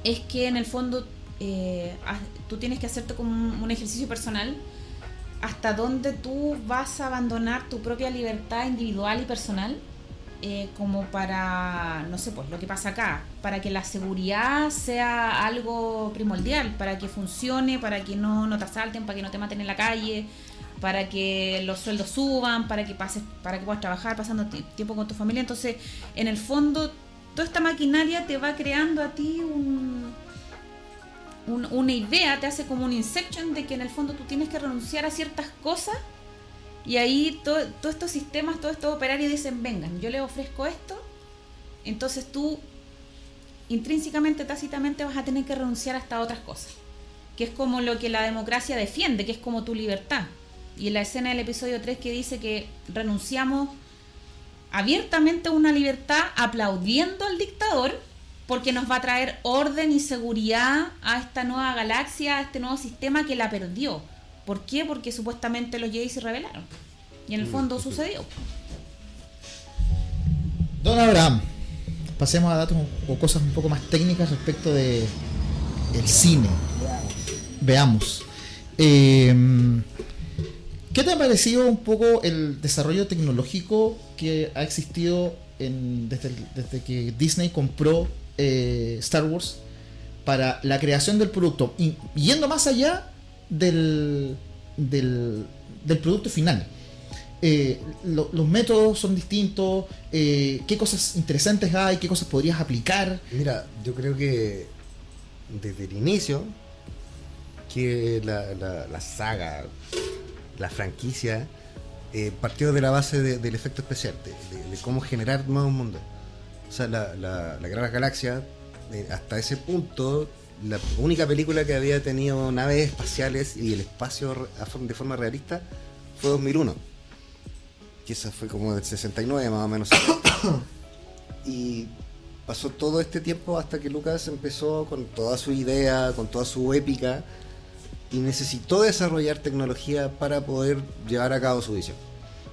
Es que en el fondo tú tienes que hacerte como un ejercicio personal hasta dónde tú vas a abandonar tu propia libertad individual y personal, como para, no sé, pues lo que pasa acá, para que la seguridad sea algo primordial, para que funcione, para que no te asalten, para que no te maten en la calle, para que los sueldos suban, para que puedas trabajar pasando tiempo con tu familia. Entonces, en el fondo, toda esta maquinaria te va creando a ti una idea, te hace como un inception de que en el fondo tú tienes que renunciar a ciertas cosas, y ahí todos estos sistemas, todos estos operarios dicen, vengan, yo les ofrezco esto, entonces tú intrínsecamente, tácitamente vas a tener que renunciar hasta otras cosas, que es como lo que la democracia defiende, que es como tu libertad. Y en la escena del episodio 3 que dice que renunciamos abiertamente a una libertad aplaudiendo al dictador, porque nos va a traer orden y seguridad a esta nueva galaxia, a este nuevo sistema que la perdió. ¿Por qué? Porque supuestamente los Jedi se rebelaron. Y en el fondo sucedió. Don Abraham, pasemos a datos o cosas un poco más técnicas respecto de el cine. Veamos. ¿Qué te ha parecido un poco el desarrollo tecnológico que ha existido desde que Disney compró Star Wars para la creación del producto, yendo más allá del producto final? Los métodos son distintos, qué cosas interesantes hay, qué cosas podrías aplicar. Mira, yo creo que desde el inicio que la saga, la franquicia, partió de la base del efecto especial, de cómo generar nuevos mundos. O sea, la Gran Galaxia, hasta ese punto, la única película que había tenido naves espaciales y el espacio de forma realista fue 2001. Que esa fue como del 69 más o menos. Y pasó todo este tiempo hasta que Lucas empezó con toda su idea, con toda su épica, y necesitó desarrollar tecnología para poder llevar a cabo su visión.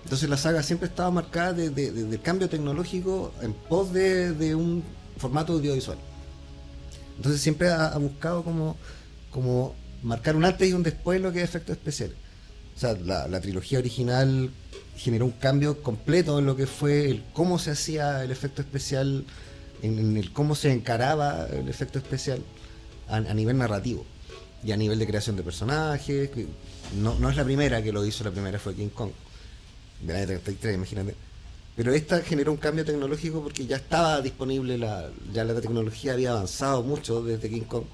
Entonces la saga siempre estaba marcada del cambio tecnológico en pos de un formato audiovisual. Entonces siempre ha buscado como marcar un antes y un después en lo que es efectos especiales. O sea, la trilogía original generó un cambio completo en lo que fue el cómo se hacía el efecto especial, en el cómo se encaraba el efecto especial a nivel narrativo y a nivel de creación de personajes. No es la primera que lo hizo, la primera fue King Kong, del año 33, imagínate. Pero esta generó un cambio tecnológico porque ya estaba disponible, ya la tecnología había avanzado mucho desde King Kong,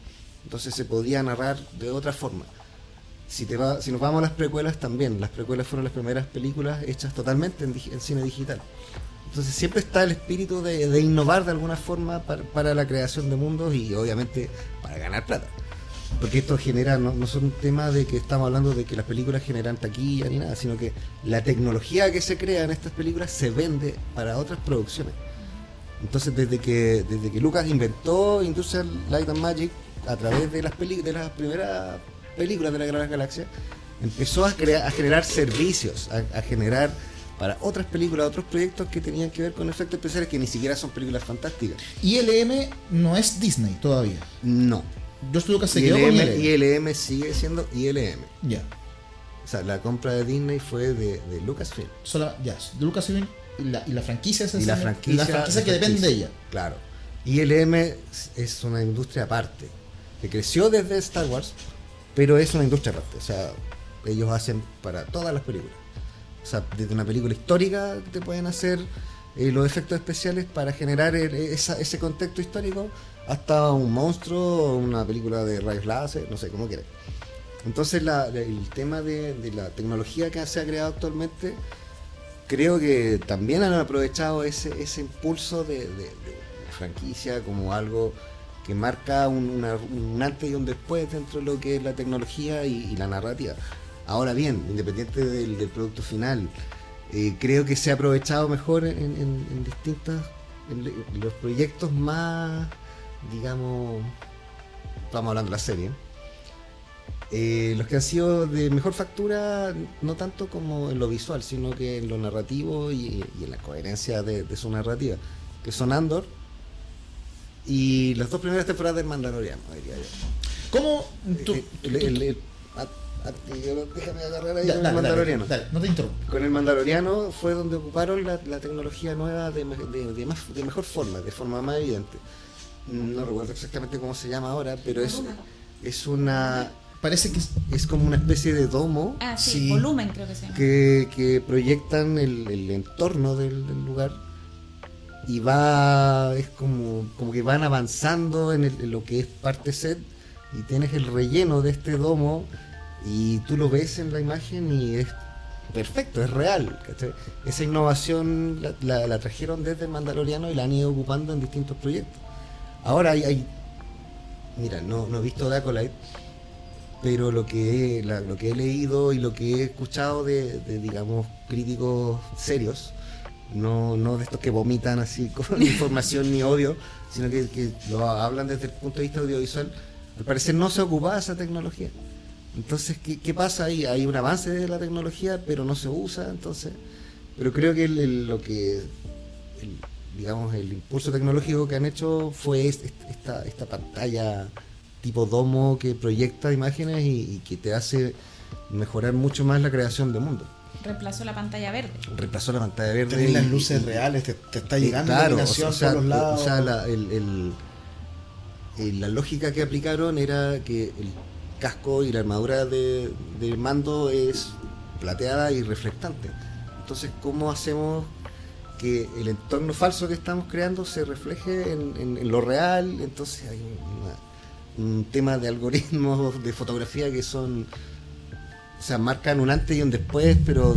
entonces se podía narrar de otra forma. Si nos vamos a las precuelas también, las precuelas fueron las primeras películas hechas totalmente en cine digital. Entonces siempre está el espíritu de innovar de alguna forma para la creación de mundos y obviamente para ganar plata. Porque esto genera, no son un tema de que estamos hablando de que las películas generan taquilla ni nada, sino que la tecnología que se crea en estas películas se vende para otras producciones. Entonces desde que Lucas inventó Industrial Light and Magic a través de las primeras películas de la Gran Galaxia, empezó a generar servicios, a generar para otras películas, otros proyectos que tenían que ver con efectos especiales que ni siquiera son películas fantásticas. ILM no es Disney todavía. No. Yo estuve que se quedó con ILM. ILM sigue siendo ILM. Ya. O sea, la compra de Disney fue de Lucasfilm. De Lucasfilm y la franquicia es y la franquicia que depende de ella. Claro. ILM es una industria aparte, que creció desde Star Wars, pero es una industria aparte. O sea, ellos hacen para todas las películas. O sea, desde una película histórica te pueden hacer los efectos especiales para generar ese contexto histórico, hasta un monstruo, una película de rayos láser, no sé, como quieras. Entonces el tema de la tecnología que se ha creado actualmente, creo que también han aprovechado ese impulso de la franquicia como algo que marca un antes y un después dentro de lo que es la tecnología y la narrativa. Ahora bien, independiente del producto final, creo que se ha aprovechado mejor en los proyectos más, digamos, estamos hablando de la serie, los que han sido de mejor factura, no tanto como en lo visual, sino que en lo narrativo y en la coherencia de su narrativa, que son Andor y las 2 primeras temporadas del Mandaloriano, diría yo. ¿Cómo tú? Déjame agarrar ahí Dale, con el Mandaloriano. dale, no te interrumpo. Con el Mandaloriano fue donde ocuparon la tecnología nueva de mejor forma, de forma más evidente. No recuerdo exactamente cómo se llama ahora, pero es una... Parece que Es como una especie de domo Ah, sí, Sí. volumen creo que se llama. que proyectan el entorno del lugar y es como que van avanzando en lo que es parte set, y tienes el relleno de este domo y tú lo ves en la imagen y es perfecto, es real, ¿cachai? Esa innovación la trajeron desde el Mandaloriano y la han ido ocupando en distintos proyectos. Ahora mira, no he visto The Acolyte, pero lo que he leído y lo que he escuchado de digamos, críticos serios, no de estos que vomitan así con información ni odio, sino que lo hablan desde el punto de vista audiovisual, al parecer no se ocupaba esa tecnología. Entonces, ¿qué pasa ahí? Hay un avance de la tecnología, pero no se usa, entonces... Pero creo que digamos, el impulso tecnológico que han hecho fue esta pantalla tipo domo que proyecta imágenes y que te hace mejorar mucho más la creación de mundo. Reemplazó la pantalla verde. Reemplazó la pantalla verde. Tenés las luces reales, te está llegando claro, iluminación o sea, por los lados. O sea, la lógica que aplicaron era que el casco y la armadura del mando es plateada y reflectante. Entonces, ¿cómo hacemos que el entorno falso que estamos creando se refleje en lo real? Entonces hay un tema de algoritmos de fotografía que son, o sea, marcan un antes y un después, pero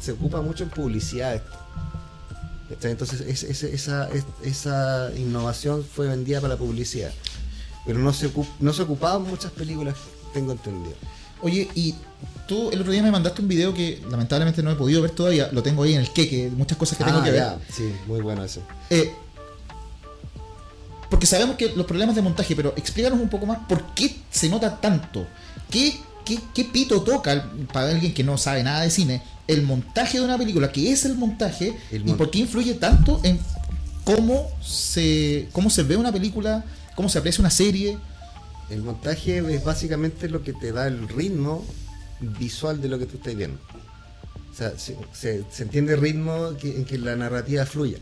se ocupa mucho en publicidad esto. Entonces esa innovación fue vendida para la publicidad, pero no se ocupaba en muchas películas, tengo entendido. Oye, y tú el otro día me mandaste un video que lamentablemente no he podido ver todavía, lo tengo ahí en el queque, muchas cosas que tengo que ver. Sí, muy bueno eso. Porque sabemos que los problemas de montaje, pero explícanos un poco más por qué se nota tanto. ¿Qué pito toca para alguien que no sabe nada de cine el montaje de una película? ¿Qué es el montaje? ¿Y por qué influye tanto en cómo se ve una película, cómo se aprecia una serie? El montaje es básicamente lo que te da el ritmo visual de lo que tú estás viendo. O sea, se entiende ritmo en que la narrativa fluya.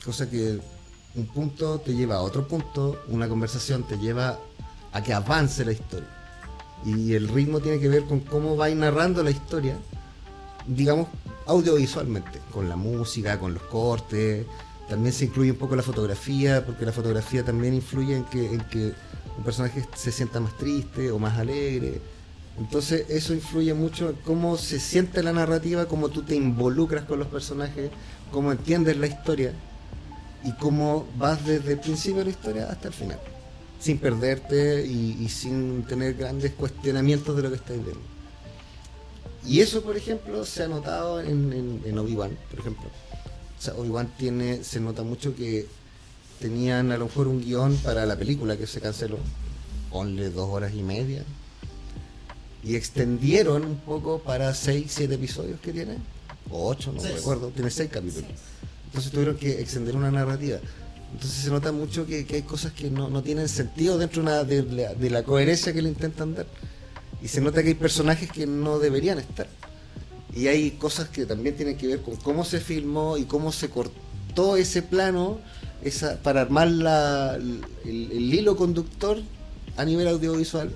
Cosa que un punto te lleva a otro punto, una conversación te lleva a que avance la historia. Y el ritmo tiene que ver con cómo vais narrando la historia, digamos, audiovisualmente, con la música, con los cortes. También se incluye un poco la fotografía, porque la fotografía también influye en que un personaje se sienta más triste o más alegre. Entonces eso influye mucho en cómo se siente la narrativa, cómo tú te involucras con los personajes, cómo entiendes la historia y cómo vas desde el principio de la historia hasta el final, sin perderte y sin tener grandes cuestionamientos de lo que estáis viendo. Y eso, por ejemplo, se ha notado en Obi-Wan, por ejemplo. O sea, Obi-Wan se nota mucho que tenían a lo mejor un guión para la película que se canceló, ponle 2 horas y media, y extendieron un poco para 6, 7 episodios que tiene, o 8, no recuerdo, tiene 6 capítulos. Entonces tuvieron que extender una narrativa. Entonces se nota mucho que hay cosas que no tienen sentido dentro de la coherencia que le intentan dar. Y se nota que hay personajes que no deberían estar. Y hay cosas que también tienen que ver con cómo se filmó y cómo se cortó ese plano para armar el hilo conductor a nivel audiovisual.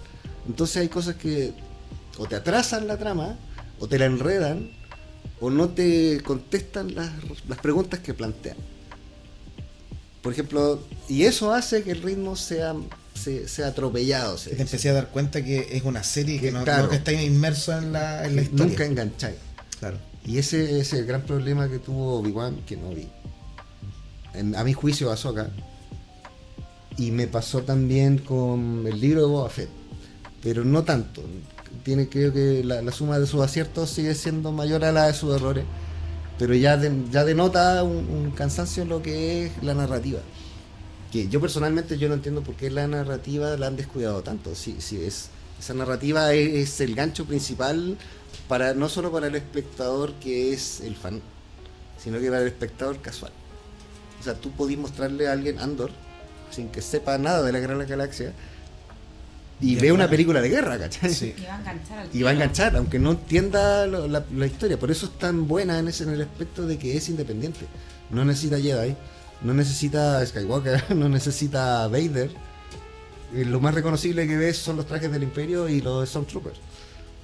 Entonces hay cosas que o te atrasan la trama, o te la enredan, o no te contestan las preguntas que plantean. Por ejemplo, y eso hace que el ritmo sea atropellado. Te empecé a dar cuenta que es una serie que no claro, que está inmerso en la historia. Nunca engancháis. Claro. Y ese es el gran problema que tuvo Obi-Wan, que no vi. A mi juicio, Ahsoka. Y me pasó también con el libro de Boba Fett. Pero no tanto. Creo que la suma de sus aciertos sigue siendo mayor a la de sus errores. Pero ya denota un cansancio en lo que es la narrativa. Que yo personalmente no entiendo por qué la narrativa la han descuidado tanto. Si esa narrativa es el gancho principal no solo para el espectador que es el fan, sino que para el espectador casual. O sea, tú podís mostrarle a alguien Andor sin que sepa nada de la Guerra de la Galaxia y ve una película de guerra, ¿cachai? Sí. Y va a enganchar aunque no entienda la historia. Por eso es tan buena en el aspecto de que es independiente. No necesita Jedi, no necesita Skywalker, no necesita Vader. Lo más reconocible que ves son los trajes del Imperio y los Stormtroopers.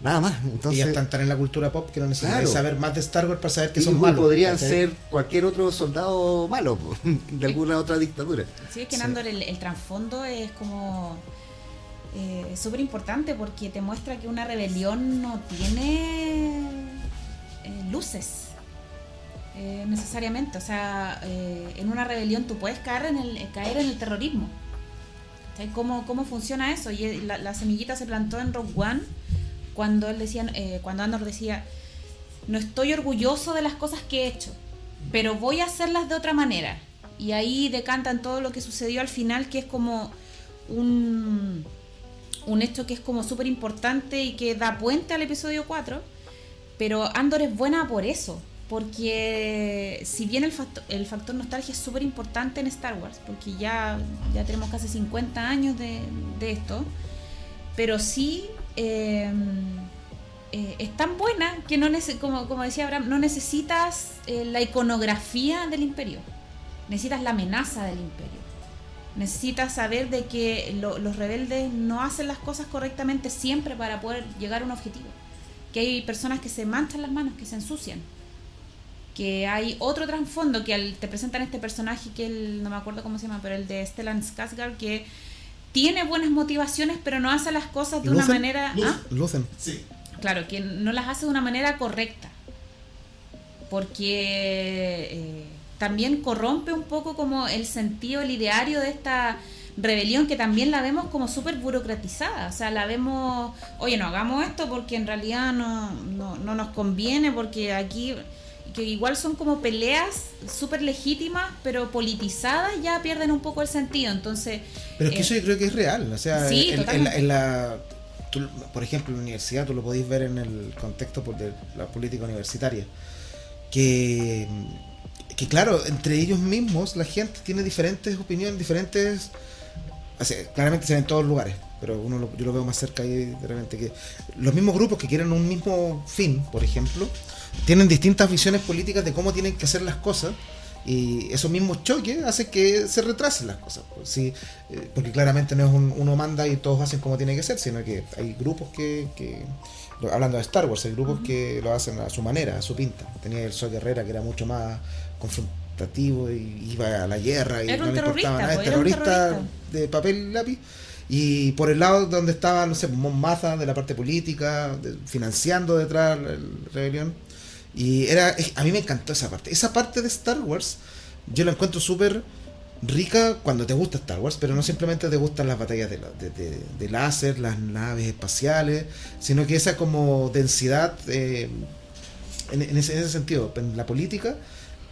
Nada más. Entonces, y ya están tan en la cultura pop que no necesitan saber más de Star Wars para saber que y son malos. Podrían ser cualquier otro soldado malo de alguna otra dictadura. Sí, es que en Andor el trasfondo es como súper importante porque te muestra que una rebelión no tiene luces necesariamente. O sea, en una rebelión tú puedes caer en el terrorismo. ¿Cómo funciona eso? Y la semillita se plantó en Rogue One cuando cuando Andor decía: no estoy orgulloso de las cosas que he hecho, pero voy a hacerlas de otra manera. Y ahí decantan todo lo que sucedió al final, que es como un hecho que es como súper importante y que da puente al episodio 4. Pero Andor es buena por eso, porque si bien el factor nostalgia es súper importante en Star Wars, porque ya tenemos casi 50 años de esto, pero sí es tan buena que como decía Abraham, no necesitas la iconografía del Imperio, necesitas la amenaza del Imperio, necesitas saber de que los rebeldes no hacen las cosas correctamente siempre para poder llegar a un objetivo, que hay personas que se manchan las manos, que se ensucian, que hay otro trasfondo, que te presentan este personaje que no me acuerdo cómo se llama, pero el de Stellan Skarsgård, que tiene buenas motivaciones, pero no hace las cosas de una manera... Lucen. Sí. Claro, que no las hace de una manera correcta, porque también corrompe un poco como el sentido, el ideario de esta rebelión, que también la vemos como súper burocratizada. O sea, la vemos, oye, no hagamos esto porque en realidad no nos conviene, porque aquí... que igual son como peleas súper legítimas, pero politizadas, ya pierden un poco el sentido. Entonces, pero es que eso yo creo que es real. O sea, sí, por ejemplo, en la universidad, tú lo podéis ver en el contexto de la política universitaria, que claro, entre ellos mismos la gente tiene diferentes opiniones, diferentes... O sea, claramente se ven en todos lugares, pero yo lo veo más cerca ahí de repente, que los mismos grupos que quieren un mismo fin, por ejemplo, tienen distintas visiones políticas de cómo tienen que hacer las cosas, y esos mismos choques hacen que se retrasen las cosas. Sí, porque claramente no es uno manda y todos hacen como tiene que ser, sino que hay grupos que hablando de Star Wars, hay grupos que lo hacen a su manera, a su pinta. Tenía el Sol Guerrera, que era mucho más confrontativo y iba a la guerra y era no le importaba nada, pues, terrorista de papel y lápiz. Y por el lado donde estaba, no sé, Mon Mothma, de la parte política, financiando detrás la rebelión. Y a mí me encantó esa parte. Esa parte de Star Wars yo la encuentro súper rica cuando te gusta Star Wars, pero no simplemente te gustan las batallas de láser, las naves espaciales, sino que esa como densidad en ese sentido, en la política,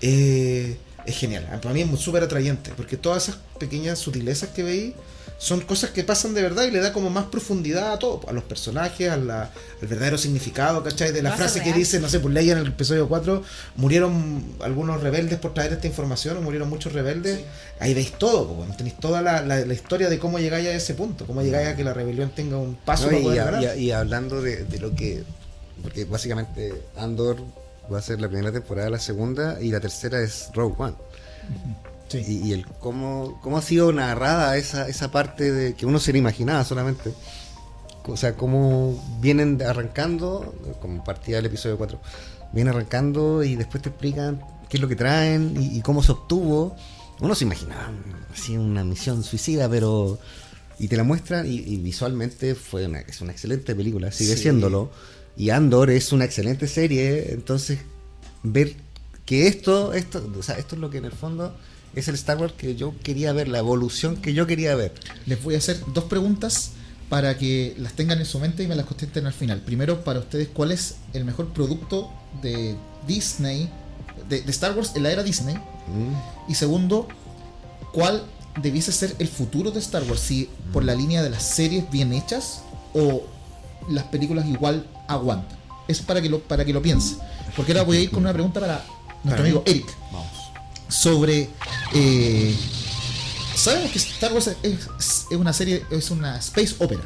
es genial. Para mí es súper atrayente, porque todas esas pequeñas sutilezas que veis son cosas que pasan de verdad y le da como más profundidad a todo, a los personajes, al verdadero significado, ¿cachai? De la frase que dice, no sé, pues Leia en el episodio 4, murieron algunos rebeldes por traer esta información, o murieron muchos rebeldes. Sí. Ahí veis todo, pues, tenéis toda la historia de cómo llegáis a ese punto, cómo llegáis a que la rebelión tenga un paso para poder ganar. Y hablando de lo que, porque básicamente Andor va a ser la primera temporada, la segunda, y la tercera es Rogue One. Sí. Y el cómo ha sido narrada esa parte de que uno se la imaginaba solamente. O sea, cómo vienen arrancando, como partía del episodio 4, vienen arrancando y después te explican qué es lo que traen y cómo se obtuvo. Uno se imaginaba así una misión suicida, pero... Y te la muestran y visualmente es una excelente película, sigue Sí. siéndolo. Y Andor es una excelente serie, entonces ver que esto es lo que en el fondo es el Star Wars que yo quería ver, la evolución que yo quería ver. Les voy a hacer 2 preguntas para que las tengan en su mente y me las contesten al final. Primero, para ustedes, ¿cuál es el mejor producto de Disney, de Star Wars en la era Disney? Y segundo, ¿cuál debiese ser el futuro de Star Wars? Si por la línea de las series bien hechas o las películas igual aguantan. Es para que lo piense. Porque ahora voy a ir con una pregunta para nuestro amigo Eric. Vamos. Sobre sabemos que Star Wars es una serie, es una space opera,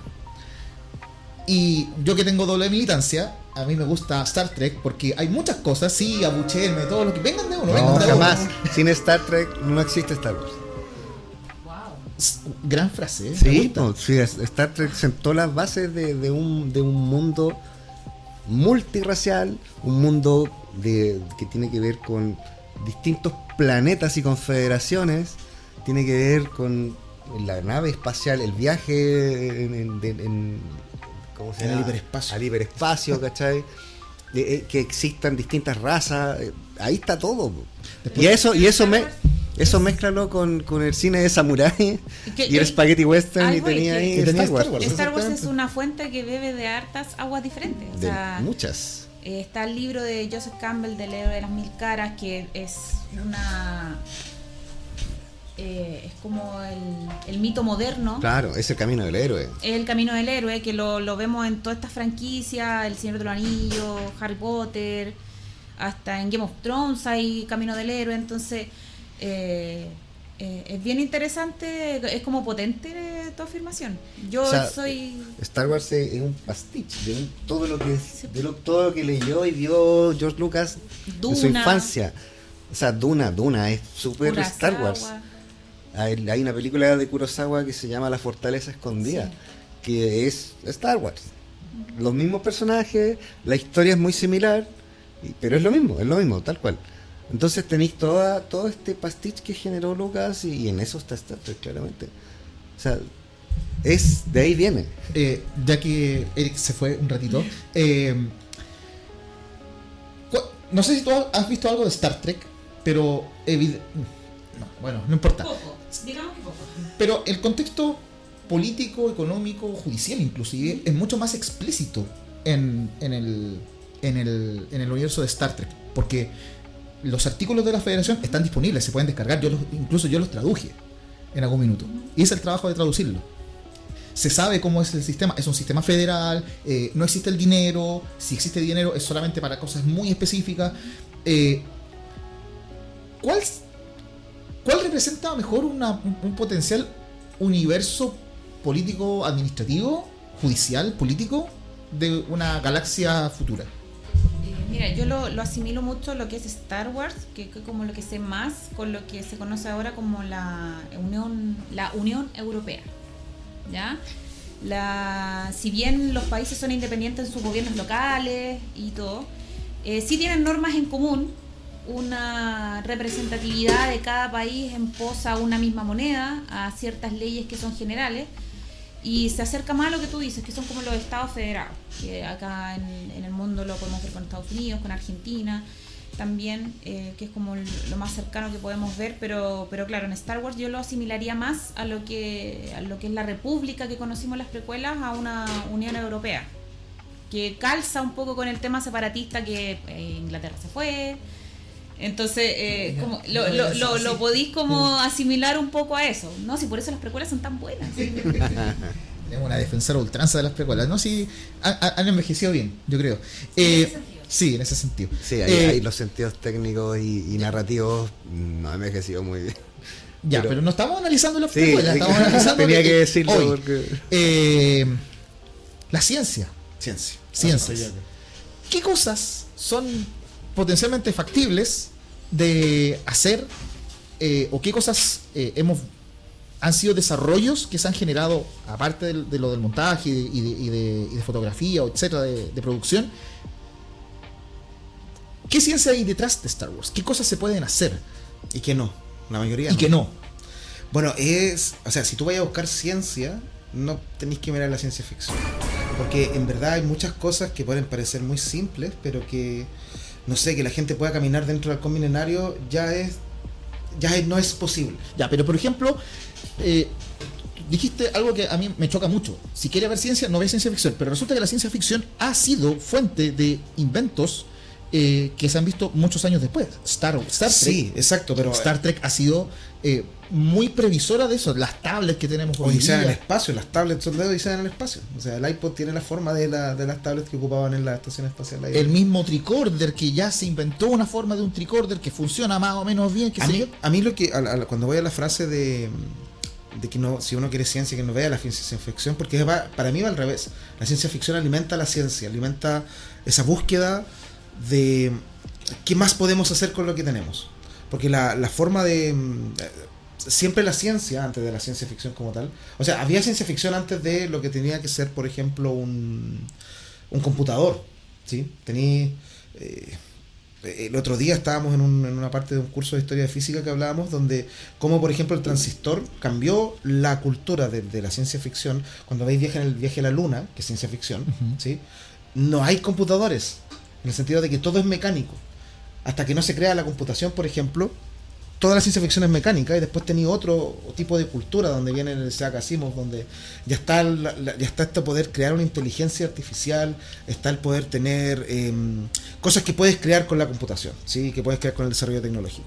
y yo que tengo doble militancia, a mí me gusta Star Trek porque hay muchas cosas, sí, abuchéenme, todo lo que vengan de uno, No, vengan de jamás. uno. Sin Star Trek no existe Star Wars. Gran frase, ¿eh? Me Sí, gusta. no, sí, Star Trek sentó las bases de un mundo multirracial, un mundo que tiene que ver con distintos planetas y confederaciones, tiene que ver con la nave espacial, el viaje ¿cómo se En el llama? hiperespacio. Al hiperespacio, ¿cachai? Que existan distintas razas, ahí está todo. Y eso mézclalo con el cine de samurái y el spaghetti western Ahí y voy, tenía que- ahí que tenía Star Wars. Star Wars. Star Wars es exactamente. una fuente que bebe de hartas aguas diferentes. O De sea, muchas. está el libro de Joseph Campbell del héroe de las 1000 caras, que es una... es como el mito moderno. Claro, es el camino del héroe. Es el camino del héroe, que lo vemos en todas estas franquicias, El Señor de los Anillos, Harry Potter, hasta en Game of Thrones hay camino del héroe. Entonces es bien interesante, es como potente tu afirmación. Yo O sea, soy... Star Wars es un pastiche de todo todo lo que leyó y vio George Lucas en su Duna. infancia. O sea, Duna es súper Star Wars. Kurosawa. Hay una película de Kurosawa que se llama La Fortaleza Escondida, Sí. que es Star Wars. Los mismos personajes, la historia es muy similar, pero es lo mismo, tal cual. Entonces tenéis todo este pastiche que generó Lucas y en eso está Star Trek, claramente. O sea, de ahí viene. Ya que Eric se fue un ratito, no sé si tú has visto algo de Star Trek, pero no, bueno, no importa. Poco, digamos que poco. Pero el contexto político, económico, judicial inclusive, es mucho más explícito en el universo de Star Trek, porque los artículos de la Federación están disponibles, se pueden descargar, incluso yo los traduje en algún minuto, hice el trabajo de traducirlo. Se sabe cómo es el sistema, es un sistema federal, no existe el dinero, si existe dinero es solamente para cosas muy específicas. ¿Cuál representa mejor un potencial universo político, administrativo, judicial, político de una galaxia futura? Mira, yo lo asimilo mucho lo que es Star Wars, que como lo que sé más, con lo que se conoce ahora como la Unión Europea. ¿Ya? Si bien los países son independientes en sus gobiernos locales y todo, sí tienen normas en común, una representatividad de cada país en pos a una misma moneda, a ciertas leyes que son generales, y se acerca más a lo que tú dices, que son como los estados federados, que acá en el mundo lo podemos ver con Estados Unidos, con Argentina también, que es como lo más cercano que podemos ver, pero claro, en Star Wars yo lo asimilaría más a lo que es la república que conocimos en las precuelas, a una Unión Europea, que calza un poco con el tema separatista que Inglaterra se fue. Entonces, como lo podéis como asimilar un poco a eso, ¿no? Si por eso las precuelas son tan buenas. ¿Sí? Tenemos una defensora ultranza de las precuelas, ¿no? Sí, han envejecido bien, yo creo. En ese sentido. Sí, en ese sentido. Sí, ahí los sentidos técnicos y narrativos no han envejecido muy bien. Ya, pero no estamos analizando las Sí, precuelas, estamos analizando tenía que decirlo hoy. porque... La ciencia. Ciencia. Ciencias. ¿Qué cosas son potencialmente factibles de hacer o qué cosas han sido desarrollos que se han generado, aparte de lo del montaje y de fotografía, etcétera, de producción? ¿Qué ciencia hay detrás de Star Wars? ¿Qué cosas se pueden hacer? Y que no, la mayoría Y no. que no. Bueno, o sea, si tú vayas a buscar ciencia, no tenéis que mirar la ciencia ficción. Porque en verdad hay muchas cosas que pueden parecer muy simples, pero que, no sé, que la gente pueda caminar dentro del halcón milenario no es posible. Ya, pero por ejemplo, dijiste algo que a mí me choca mucho. Si quiere ver ciencia, no ve ciencia ficción. Pero resulta que la ciencia ficción ha sido fuente de inventos que se han visto muchos años después. Star Trek. Sí, exacto, pero Star Trek ha sido muy previsora de eso. Las tablets que tenemos hoy Odisea en el día. espacio, las tablets son de Odisea en el espacio. O sea, el iPod tiene la forma de las tablets que ocupaban en la estación espacial. El mismo tricorder, que ya se inventó una forma de un tricorder que funciona más o menos bien. A mí lo que cuando voy a la frase de que no, si uno quiere ciencia, que no vea la ciencia ficción, porque para mí va al revés. La ciencia ficción alimenta la ciencia, alimenta esa búsqueda de qué más podemos hacer con lo que tenemos. Porque la forma de siempre la ciencia, antes de la ciencia ficción como tal, o sea, había ciencia ficción antes de lo que tenía que ser, por ejemplo, un computador, ¿sí? El otro día estábamos en una parte de un curso de historia de física que hablábamos, donde como por ejemplo el transistor cambió la cultura de la ciencia ficción. Cuando veis el viaje a la luna, que es ciencia ficción, ¿sí? No hay computadores, en el sentido de que todo es mecánico. Hasta que no se crea la computación, por ejemplo, toda la ciencia ficción es mecánica, y después tenía otro tipo de cultura donde viene el Isaac Asimov, donde ya está este poder crear una inteligencia artificial, está el poder tener cosas que puedes crear con la computación, ¿sí? Que puedes crear con el desarrollo tecnológico.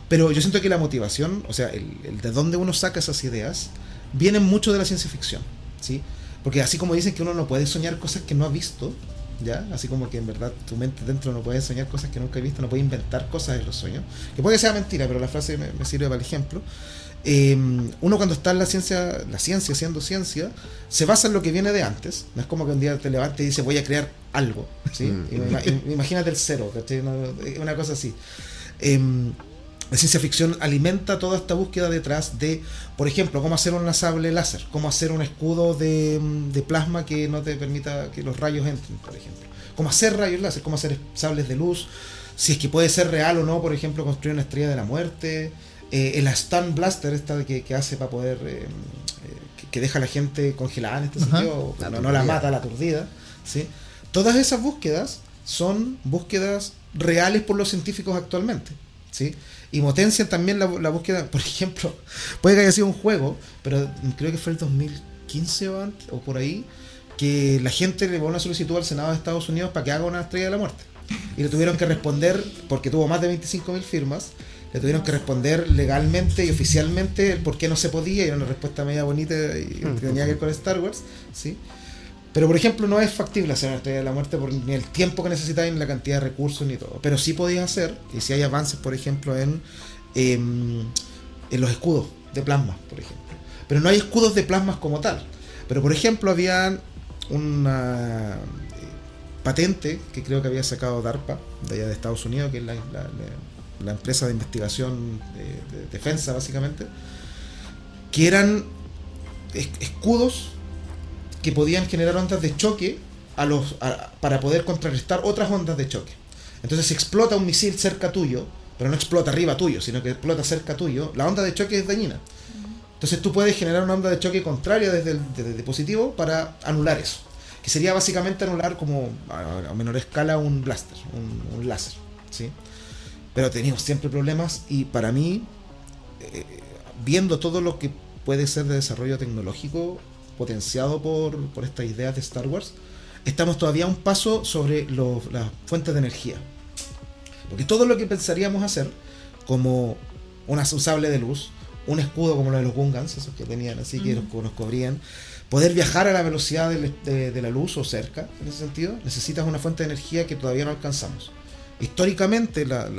Pero yo siento que la motivación, o sea, el de dónde uno saca esas ideas, viene mucho de la ciencia ficción, ¿sí? Porque así como dicen que uno no puede soñar cosas que no ha visto, ¿ya? Así como que en verdad tu mente dentro no puede soñar cosas que nunca he visto, no puede inventar cosas en los sueños, que puede que sea mentira, pero la frase me sirve para el ejemplo. Uno cuando está en la ciencia haciendo ciencia, se basa en lo que viene de antes. No es como que un día te levantes y dices voy a crear algo, ¿sí? Imagínate el cero, ¿cachai? Una cosa así. La ciencia ficción alimenta toda esta búsqueda detrás de, por ejemplo, cómo hacer un sable láser, cómo hacer un escudo de plasma que no te permita que los rayos entren, por ejemplo. Cómo hacer rayos láser, cómo hacer sables de luz, si es que puede ser real o no, por ejemplo, construir una estrella de la muerte, el Stun Blaster esta que hace para poder, que deja a la gente congelada en este sentido, no la mata, la aturdida, ¿sí? Todas esas búsquedas son búsquedas reales por los científicos actualmente, ¿sí? Y potencian también la búsqueda. Por ejemplo, puede que haya sido un juego, pero creo que fue el 2015 o antes, o por ahí, que la gente le pone una solicitud al Senado de Estados Unidos para que haga una estrella de la muerte. Y le tuvieron que responder, porque tuvo más de 25.000 firmas, le tuvieron que responder legalmente y oficialmente el por qué no se podía, y era una respuesta media bonita y que tenía que ver con Star Wars, ¿sí? Pero por ejemplo no es factible hacer una estrella de la muerte por ni el tiempo que necesitáis, ni la cantidad de recursos, ni todo. Pero sí podéis hacer, y si hay avances, por ejemplo, en los escudos de plasma, por ejemplo. Pero no hay escudos de plasmas como tal. Pero por ejemplo había una patente que creo que había sacado DARPA, de allá de Estados Unidos, que es la empresa de investigación de defensa básicamente, que eran escudos que podían generar ondas de choque para poder contrarrestar otras ondas de choque. Entonces, si explota un misil cerca tuyo, pero no explota arriba tuyo, sino que explota cerca tuyo, la onda de choque es dañina. Entonces tú puedes generar una onda de choque contraria desde el dispositivo para anular eso. Que sería básicamente anular como a menor escala un blaster, un láser, ¿sí? Pero tenemos siempre problemas, y para mí, viendo todo lo que puede ser de desarrollo tecnológico potenciado por estas ideas de Star Wars, estamos todavía a un paso sobre las fuentes de energía. Porque todo lo que pensaríamos hacer, como un sable de luz, un escudo como lo de los Gungans, esos que tenían así, que nos cubrían, poder viajar a la velocidad de la luz o cerca, en ese sentido, necesitas una fuente de energía que todavía no alcanzamos. Históricamente, los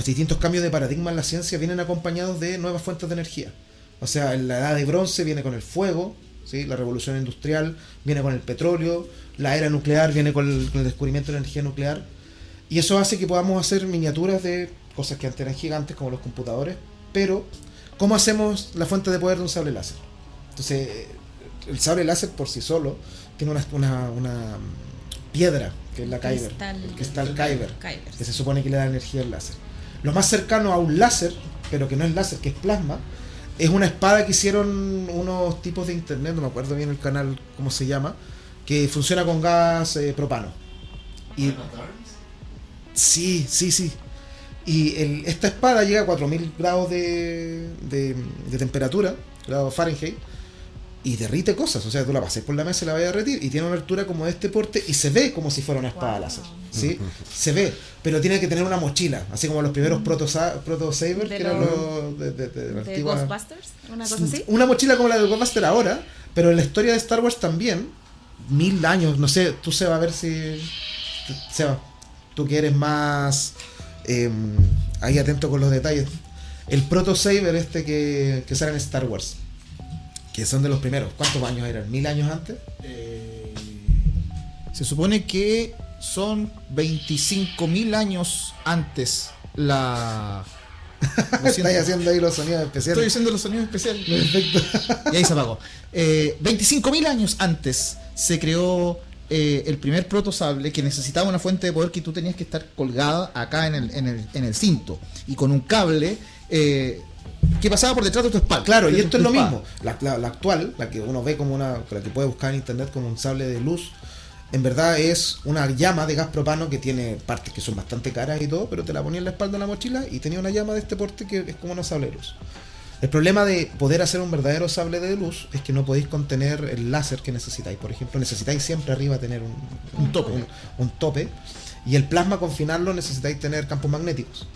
distintos cambios de paradigma en la ciencia vienen acompañados de nuevas fuentes de energía. O sea, en la edad de bronce viene con el fuego, ¿sí? La revolución industrial viene con el petróleo, la era nuclear viene con el descubrimiento de la energía nuclear, y eso hace que podamos hacer miniaturas de cosas que antes eran gigantes, como los computadores, pero ¿cómo hacemos la fuente de poder de un sable láser? Entonces, el sable láser por sí solo tiene una piedra, que es la Kyber, el cristal Kyber, que se supone que le da energía al láser. Lo más cercano a un láser, pero que no es láser, que es plasma, es una espada que hicieron unos tipos de internet, no me acuerdo bien el canal, cómo se llama, que funciona con gas propano. Y sí. Y esta espada llega a 4000 grados de temperatura, grados Fahrenheit, y derrite cosas. O sea, tú la pasas por la mesa y la vas a derretir, y tiene una altura como de este porte, y se ve como si fuera una espada láser. ¿Sí? Se ve, pero tiene que tener una mochila, así como los primeros Proto Saber, que eran los de la antigua Ghostbusters, una cosa así. Una mochila como la de Ghostbusters ahora, pero en la historia de Star Wars también, 1000 años, no sé, tú Seba, a ver si... Seba, tú que eres más ahí atento con los detalles. El Proto Saber que sale en Star Wars, que son de los primeros, ¿cuántos años eran? ¿1000 años antes? Se supone que son 25.000 años antes la... Estáis haciendo ahí los sonidos especiales. Estoy haciendo los sonidos especiales. Perfecto. Y ahí se apagó. 25.000 años antes se creó el primer protosable, que necesitaba una fuente de poder que tú tenías que estar colgada acá en el cinto y con un cable que pasaba por detrás de tu espalda. Claro, y esto es lo mismo. La actual, la que uno ve como la que puede buscar en internet como un sable de luz, en verdad es una llama de gas propano que tiene partes que son bastante caras y todo, pero te la ponía en la espalda de la mochila y tenía una llama de este porte que es como una sable de luz. El problema de poder hacer un verdadero sable de luz es que no podéis contener el láser que necesitáis. Por ejemplo, necesitáis siempre arriba tener un tope, y el plasma, confinarlo, necesitáis tener campos magnéticos.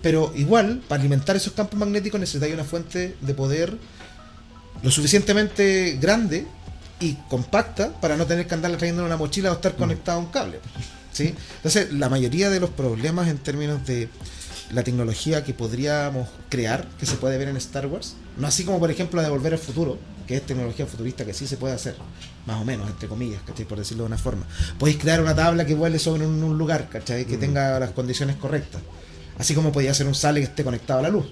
Pero igual, para alimentar esos campos magnéticos necesitáis una fuente de poder lo suficientemente grande y compacta para no tener que andarla trayendo en una mochila o estar conectado a un cable, ¿sí? Entonces, la mayoría de los problemas en términos de la tecnología que podríamos crear, que se puede ver en Star Wars, no así como por ejemplo la de Volver al Futuro, que es tecnología futurista que sí se puede hacer, más o menos, entre comillas, ¿cachai? Por decirlo de una forma. Podéis crear una tabla que vuele sobre un lugar, ¿cachai? Que tenga las condiciones correctas. Así como podía hacer un sable que esté conectado a la luz,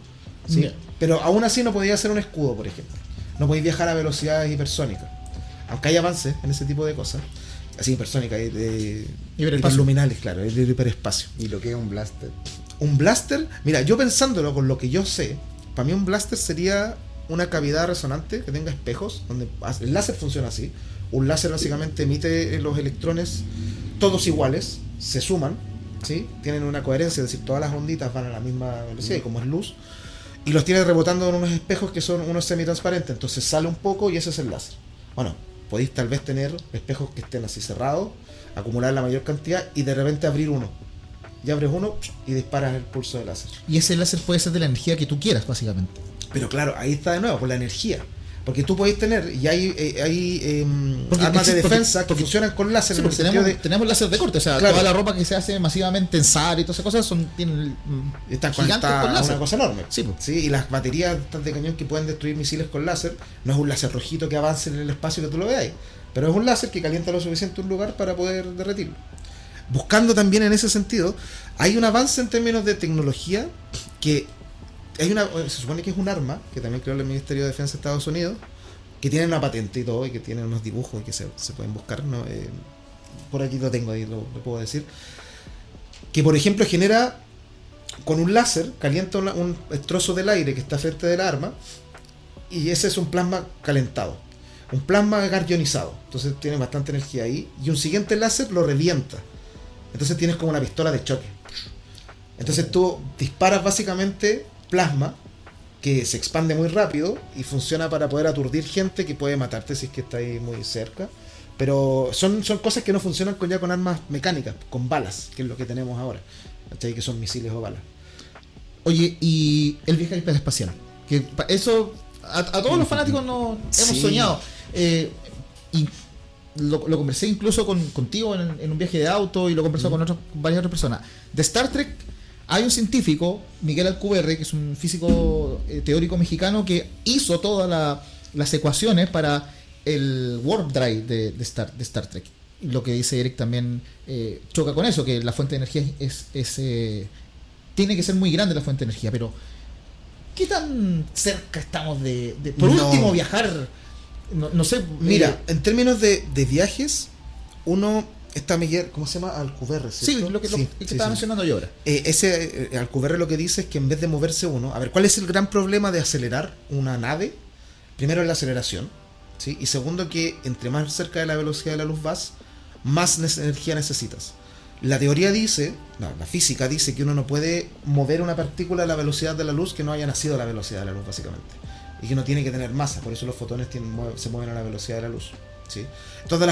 ¿sí? Pero aún así no podía hacer un escudo, por ejemplo. No podéis viajar a velocidades hipersónicas. Aunque hay avances en ese tipo de cosas. Así hipersónicas, hiperluminales, claro, el hiperespacio. ¿Y lo que es un blaster? Un blaster, mira, yo pensándolo con lo que yo sé, para mí un blaster sería una cavidad resonante que tenga espejos, donde el láser funciona así. Un láser básicamente emite los electrones todos iguales, se suman, ¿sí? Tienen una coherencia, es decir, todas las onditas van a la misma velocidad, y como es luz, y los tiene rebotando en unos espejos que son unos semitransparentes, entonces sale un poco y ese es el láser. Bueno, podéis tal vez tener espejos que estén así cerrados, acumular la mayor cantidad y de repente abrir uno. Y abres uno y disparas el pulso de láser. Y ese láser puede ser de la energía que tú quieras, básicamente. Pero claro, ahí está de nuevo, con la energía. Porque tú podéis tener, y hay armas de defensa que funcionan con láser. Sí, porque tenemos láser de corte, o sea, claro, toda la ropa que se hace masivamente en SAR y todas esas cosas están conectadas a una cosa enorme. Sí, ¿sí? Y las baterías de cañón que pueden destruir misiles con láser, no es un láser rojito que avance en el espacio que tú lo veáis, pero es un láser que calienta lo suficiente un lugar para poder derretirlo. Buscando también en ese sentido, hay un avance en términos de tecnología que se supone que es un arma que también creó el Ministerio de Defensa de Estados Unidos, que tiene una patente y todo, y que tiene unos dibujos que se pueden buscar, ¿no? Por aquí lo tengo, ahí lo puedo decir, que por ejemplo genera con un láser, calienta un trozo del aire que está frente del arma, y ese es un plasma calentado, un plasma gas ionizado, entonces tiene bastante energía ahí, y un siguiente láser lo revienta, entonces tienes como una pistola de choque. Entonces tú disparas básicamente plasma que se expande muy rápido y funciona para poder aturdir gente que puede matarte si es que está ahí muy cerca. Pero son cosas que no funcionan ya con armas mecánicas, con balas, que es lo que tenemos ahora, ¿cachai? Que son misiles o balas. Oye, y el viaje hiperespacial, que eso a todos los fanáticos nos hemos soñado. Y lo conversé incluso contigo en un viaje de auto, y lo conversé con varias otras personas. De Star Trek hay un científico, Miguel Alcubierre, que es un físico teórico mexicano, que hizo todas las ecuaciones para el warp drive de Star Trek. Lo que dice Eric también choca con eso, que la fuente de energía es tiene que ser muy grande la fuente de energía, pero ¿qué tan cerca estamos por No. último, viajar? No sé. Mira, en términos de viajes, uno está Miguel, ¿cómo se llama? Alcubierre, sí, ¿cierto? lo que estaba mencionando yo ahora. Ese Alcubierre lo que dice es que en vez de moverse uno, a ver, ¿cuál es el gran problema de acelerar una nave? Primero es la aceleración, ¿sí? Y segundo que entre más cerca de la velocidad de la luz vas, más energía necesitas. La teoría dice, la física dice que uno no puede mover una partícula a la velocidad de la luz que no haya nacido a la velocidad de la luz, básicamente. Y que no tiene que tener masa, por eso los fotones se mueven a la velocidad de la luz, ¿sí? Entonces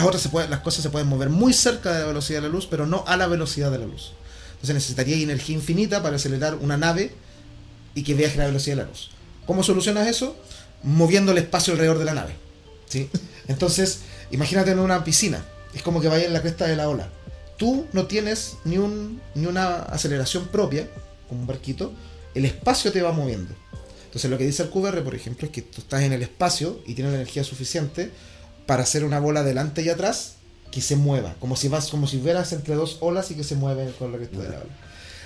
las cosas se pueden mover muy cerca de la velocidad de la luz, pero no a la velocidad de la luz. Entonces necesitaría energía infinita para acelerar una nave y que viaje a la velocidad de la luz. ¿Cómo solucionas eso? Moviendo el espacio alrededor de la nave, ¿sí? Entonces, imagínate en una piscina, es como que vaya en la cresta de la ola. Tú no tienes ni una aceleración propia, como un barquito, el espacio te va moviendo. Entonces lo que dice el QVR, por ejemplo, es que tú estás en el espacio y tienes la energía suficiente para hacer una bola delante y atrás que se mueva, como si vieras entre dos olas y que se mueve con la cresta de la ola.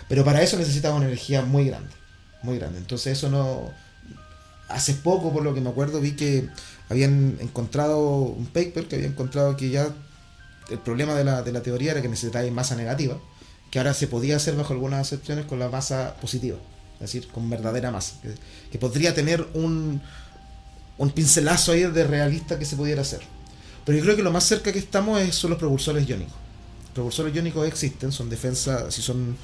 Pero para eso necesitas una energía muy grande, muy grande. Entonces eso no... Hace poco, por lo que me acuerdo, vi que habían encontrado un paper que había encontrado que ya el problema de la teoría era que necesitaba masa negativa, que ahora se podía hacer bajo algunas excepciones con la masa positiva, es decir, con verdadera masa, que podría tener un pincelazo ahí de realista que se pudiera hacer. Pero yo creo que lo más cerca que estamos son los propulsores iónicos. Los propulsores iónicos existen, son defensa, si son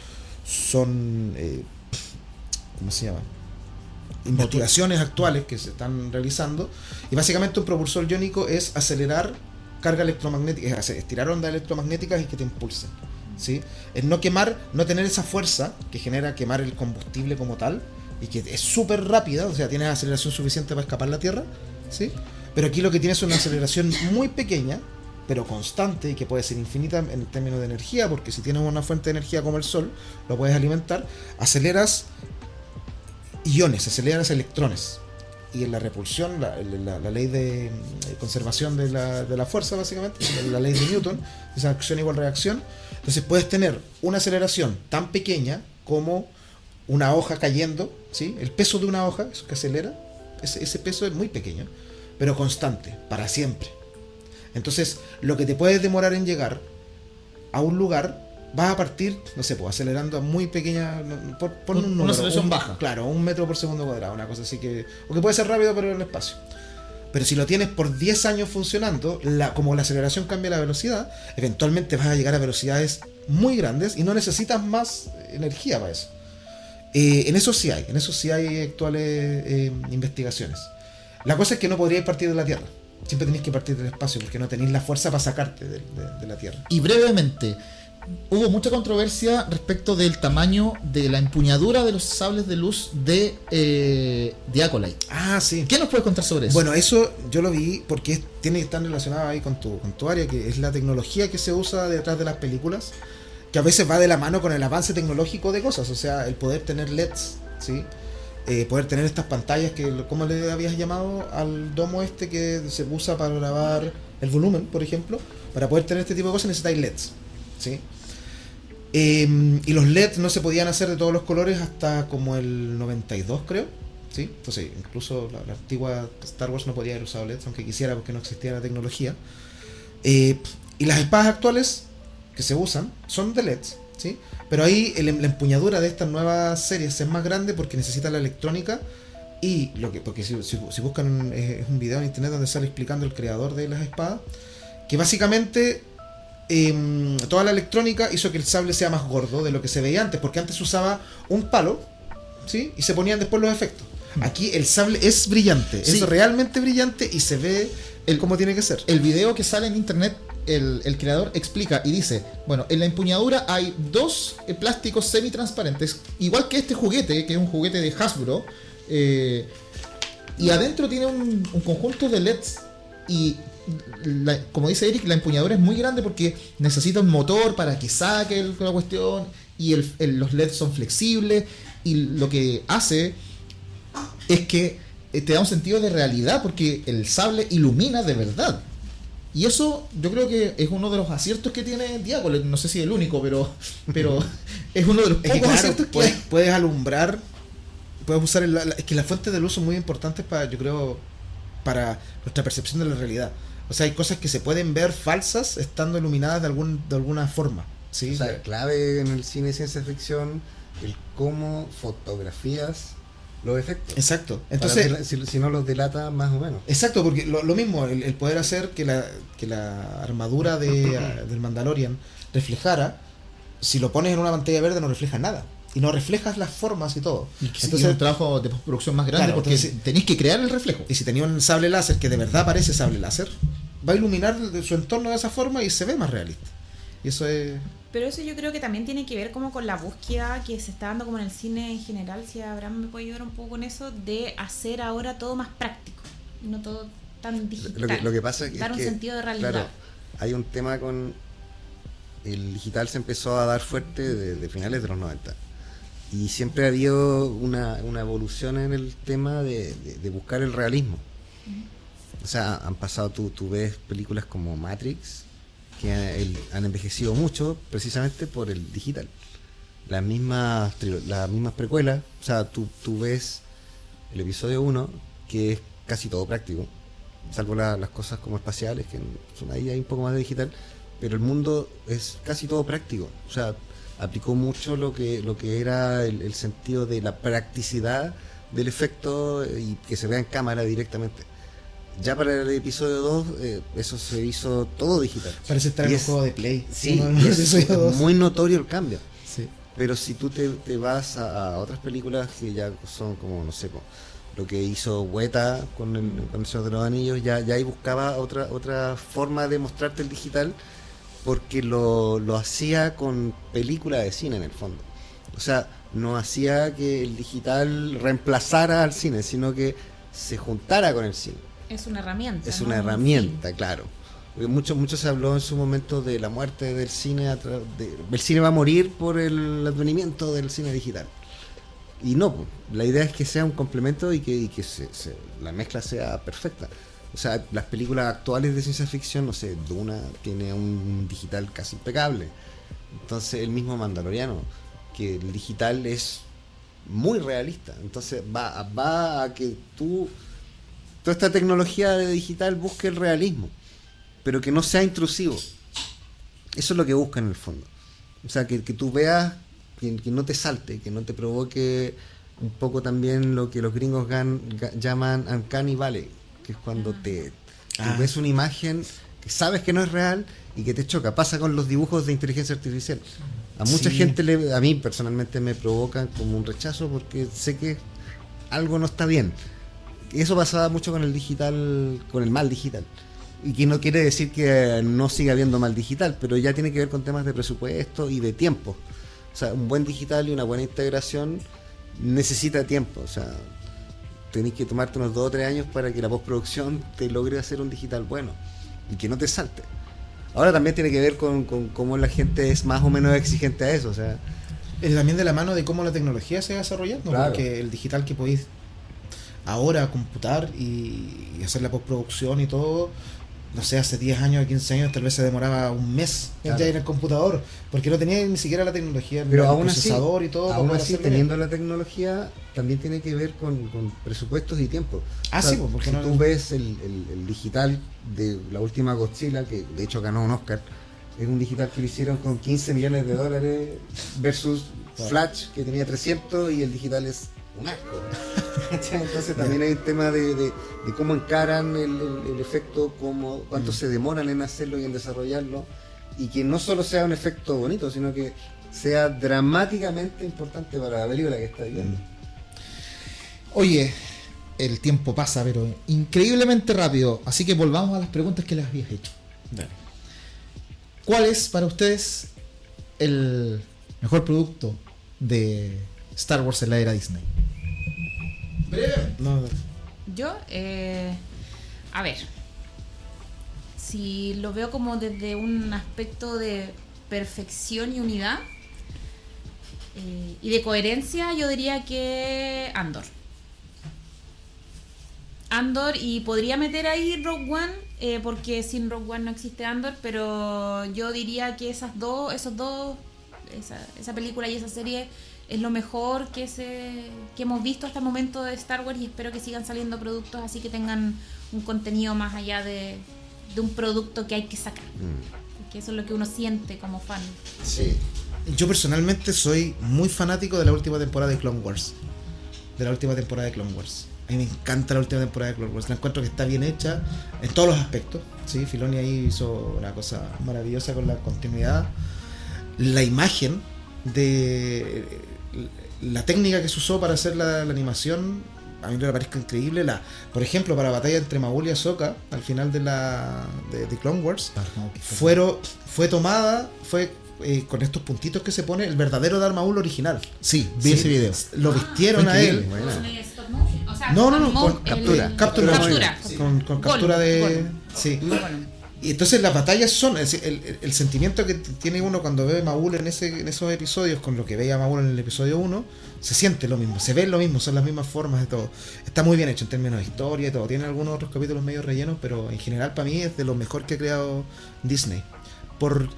¿cómo se llama? Investigaciones actuales que se están realizando, y básicamente un propulsor iónico es acelerar carga electromagnética, es estirar ondas electromagnéticas y que te impulsen, ¿sí? Es no tener esa fuerza que genera quemar el combustible como tal, y que es súper rápida, o sea, tienes aceleración suficiente para escapar la Tierra, ¿sí? Pero aquí lo que tienes es una aceleración muy pequeña, pero constante, y que puede ser infinita en términos de energía, porque si tienes una fuente de energía como el Sol, lo puedes alimentar, aceleras iones, aceleras electrones. Y en la repulsión, la ley de conservación de la fuerza, básicamente, la ley de Newton, esa acción igual reacción. Entonces puedes tener una aceleración tan pequeña como una hoja cayendo, ¿sí? El peso de una hoja, eso que acelera, ese peso es muy pequeño, pero constante, para siempre. Entonces, lo que te puedes demorar en llegar a un lugar, vas a partir, no sé, pues acelerando a muy pequeña, por un número, una aceleración baja. Claro, 1 metro por segundo cuadrado, una cosa así que... O que puede ser rápido, pero en el espacio. Pero si lo tienes por 10 años funcionando, como la aceleración cambia la velocidad, eventualmente vas a llegar a velocidades muy grandes y no necesitas más energía para eso. En eso sí hay actuales investigaciones. La cosa es que no podríais partir de la Tierra. Siempre tenéis que partir del espacio porque no tenéis la fuerza para sacarte de la Tierra. Y brevemente, hubo mucha controversia respecto del tamaño de la empuñadura de los sables de luz de Acolyte. Ah, sí. ¿Qué nos puedes contar sobre eso? Bueno, eso yo lo vi porque tiene que estar relacionado ahí con tu área, que es la tecnología que se usa detrás de las películas, que a veces va de la mano con el avance tecnológico de cosas, o sea, el poder tener LEDs, ¿sí? Poder tener estas pantallas que, ¿cómo le habías llamado al domo este que se usa para grabar el volumen, por ejemplo? Para poder tener este tipo de cosas necesitáis LEDs, ¿sí? Y los LEDs no se podían hacer de todos los colores hasta como el 92, creo, ¿sí? Entonces, incluso la antigua Star Wars no podía haber usado LEDs, aunque quisiera, porque no existía la tecnología. Y las espadas actuales que se usan son de LEDs, ¿sí? Pero ahí la empuñadura de estas nuevas series es más grande porque necesita la electrónica y porque si buscan es un video en internet donde sale explicando el creador de las espadas, que básicamente toda la electrónica hizo que el sable sea más gordo de lo que se veía antes, porque antes usaba un palo, ¿sí? Y se ponían después los efectos. Aquí el sable es brillante, Sí. es realmente brillante y se ve como tiene que ser. El video que sale en internet, el creador explica y dice, bueno, en la empuñadura hay dos plásticos semitransparentes, igual que este juguete, que es un juguete de Hasbro, y adentro tiene un conjunto de LEDs, y como dice Eric, la empuñadura es muy grande porque necesita un motor para que saque la cuestión, y los LEDs son flexibles, y lo que hace es que te da un sentido de realidad porque el sable ilumina de verdad. Y eso yo creo que es uno de los aciertos que tiene Diagonal. No sé si el único, pero es uno de los Es pocos que claro, aciertos que hay. puedes alumbrar, puedes usar es que las fuentes de luz son muy importantes para, yo creo, para nuestra percepción de la realidad. O sea, hay cosas que se pueden ver falsas estando iluminadas de alguna forma. ¿Sí? O sea, clave en el cine de ciencia ficción, el cómo fotografías los efectos. Exacto. Entonces, Entonces, si no los delata más o menos. exacto, porque lo mismo, el poder hacer que la armadura del Mandalorian reflejara, si lo pones en una pantalla verde no refleja nada. Y no reflejas las formas y todo. Y que Entonces, es un trabajo de postproducción más grande, claro, porque entonces, tenéis que crear el reflejo. y si tenía un sable láser que de verdad parece sable láser, va a iluminar su entorno de esa forma y se ve más realista. Y eso es... Pero eso yo creo que también tiene que ver como con la búsqueda que se está dando como en el cine en general, si Abraham me puede ayudar un poco con eso, de hacer ahora todo más práctico, y no todo tan digital. Lo que pasa es dar un que, sentido de realidad. claro, hay un tema con el digital, se empezó a dar fuerte de finales de los 90 y siempre ha habido una evolución en el tema de buscar el realismo. O sea, han pasado, tú ves películas como Matrix que han envejecido mucho precisamente por el digital. Las mismas precuelas, o sea, tú ves el episodio 1, que es casi todo práctico, salvo las cosas como espaciales, que son ahí hay un poco más de digital, pero el mundo es casi todo práctico. O sea, aplicó mucho lo que era el sentido de la practicidad del efecto y que se vea en cámara directamente. Ya para el episodio 2, eso se hizo todo digital. Parece estar Y en un es- juego de Play. Sí, ¿no? y El es episodio 2. muy notorio el cambio. Sí. Pero si tú te vas a otras películas que ya son como, no sé, lo que hizo Weta con el Señor de los Anillos, ya ahí buscaba otra forma de mostrarte el digital, porque lo hacía con película de cine en el fondo. O sea, no hacía que el digital reemplazara al cine, sino que se juntara con el cine. Es una herramienta. Es ¿no? una Un herramienta, fin. claro. Porque mucho se habló en su momento de la muerte del cine. El cine va a morir por el advenimiento del cine digital. Y no, pues, la idea es que sea un complemento y que la mezcla sea perfecta. O sea, las películas actuales de ciencia ficción, no sé, Duna tiene un digital casi impecable. Entonces, el mismo Mandaloriano, que el digital es muy realista. Entonces, va a que toda esta tecnología de digital busque el realismo, pero que no sea intrusivo. Eso es lo que busca en el fondo. O sea, que tú veas, que no te salte, que no te provoque un poco también lo que los gringos llaman uncanny valley, que es cuando tú ves una imagen que sabes que no es real y que te choca. Pasa con los dibujos de inteligencia artificial. A mucha Sí. gente, a mí personalmente me provocan como un rechazo porque sé que algo no está bien. Y eso pasaba mucho con el digital, con el mal digital. Y que no quiere decir que no siga habiendo mal digital, pero ya tiene que ver con temas de presupuesto y de tiempo. O sea, un buen digital y una buena integración necesita tiempo. O sea, tenés que tomarte unos 2 o 3 años para que la postproducción te logre hacer un digital bueno y que no te salte. Ahora también tiene que ver con cómo la gente es más o menos exigente a eso. O sea, Es también de la mano de cómo la tecnología se va desarrollando, Claro. porque el digital que podéis ahora computar y hacer la postproducción y todo, no sé, hace 10 años, 15 años tal vez se demoraba un mes Claro. ya en el computador, porque no tenía ni siquiera la tecnología, pero el aún así, procesador y todo. para aún poder así hacerlo teniendo bien. la tecnología, también tiene que ver con presupuestos y tiempo. Ah, sí, pues, porque si no- tú ves el digital de la última Godzilla, que de hecho ganó un Oscar, es un digital que lo hicieron con 15 millones de dólares versus Claro. Flash, que tenía 300 y el digital es un asco. Entonces también hay un tema de cómo encaran el efecto, cuánto se demoran en hacerlo y en desarrollarlo, y que no solo sea un efecto bonito, sino que sea dramáticamente importante para la película que está viendo. Oye, el tiempo pasa, pero increíblemente rápido. Así que volvamos a las preguntas que les habías hecho. Dale. ¿Cuál es para ustedes el mejor producto de Star Wars en la era Disney? Breve. No, Yo, a ver, si lo veo como desde un aspecto de perfección y unidad y de coherencia, yo diría que Andor. Andor, y podría meter ahí Rogue One, porque sin Rogue One no existe Andor, pero yo diría que esa película y esa serie es lo mejor que hemos visto hasta el momento de Star Wars, y espero que sigan saliendo productos así que tengan un contenido más allá de un producto que hay que sacar, porque eso es lo que uno siente como fan. Sí. Yo personalmente soy muy fanático de la última temporada de Clone Wars. A mí me encanta la última temporada de Clone Wars. La encuentro que está bien hecha en todos los aspectos. ¿Sí? Filoni ahí hizo una cosa maravillosa con la continuidad. La imagen de la técnica que se usó para hacer la animación, a mí me parece increíble. Por ejemplo, para la batalla entre Maul y Ahsoka, al final de Clone Wars, fue tomada con estos puntitos que se pone el verdadero Darth Maul original. Sí, vi ese video. Lo vistieron a él. O sea, No, con captura. Con captura de... Gol. Sí. Bueno. Y entonces las batallas son el sentimiento que tiene uno cuando ve a Maul en esos episodios con lo que veía Maul en el episodio 1, se siente lo mismo, se ve lo mismo, son las mismas formas de todo. Está muy bien hecho en términos de historia y todo. Tiene algunos otros capítulos medio rellenos, pero en general para mí es de lo mejor que ha creado Disney. Por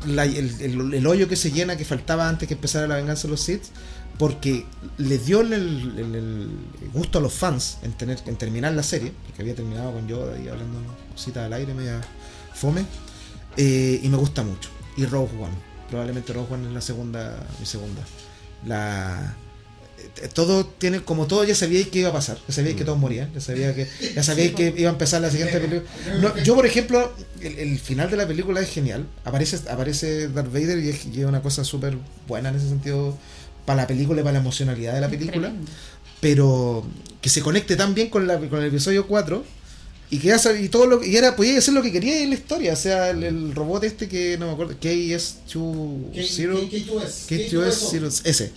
el hoyo que se llena que faltaba antes que empezara la venganza de los Sith, porque le dio el gusto a los fans en terminar la serie, porque había terminado con Yoda y hablando cositas al aire media fome, y me gusta mucho. Y Rogue One, probablemente Rogue One es mi segunda. Todo ya sabíais que iba a pasar, ya sabíais que todos morían, ya sabíais que iba a empezar la siguiente película. Yo, por ejemplo, el final de la película es genial. Aparece Darth Vader y es una cosa súper buena en ese sentido para la película y para la emocionalidad de la película. Tremendo. Pero que se conecte tan bien con el episodio 4 y que podía hacer lo que quería en la historia. O sea, el robot que no me acuerdo, K2S0 ese.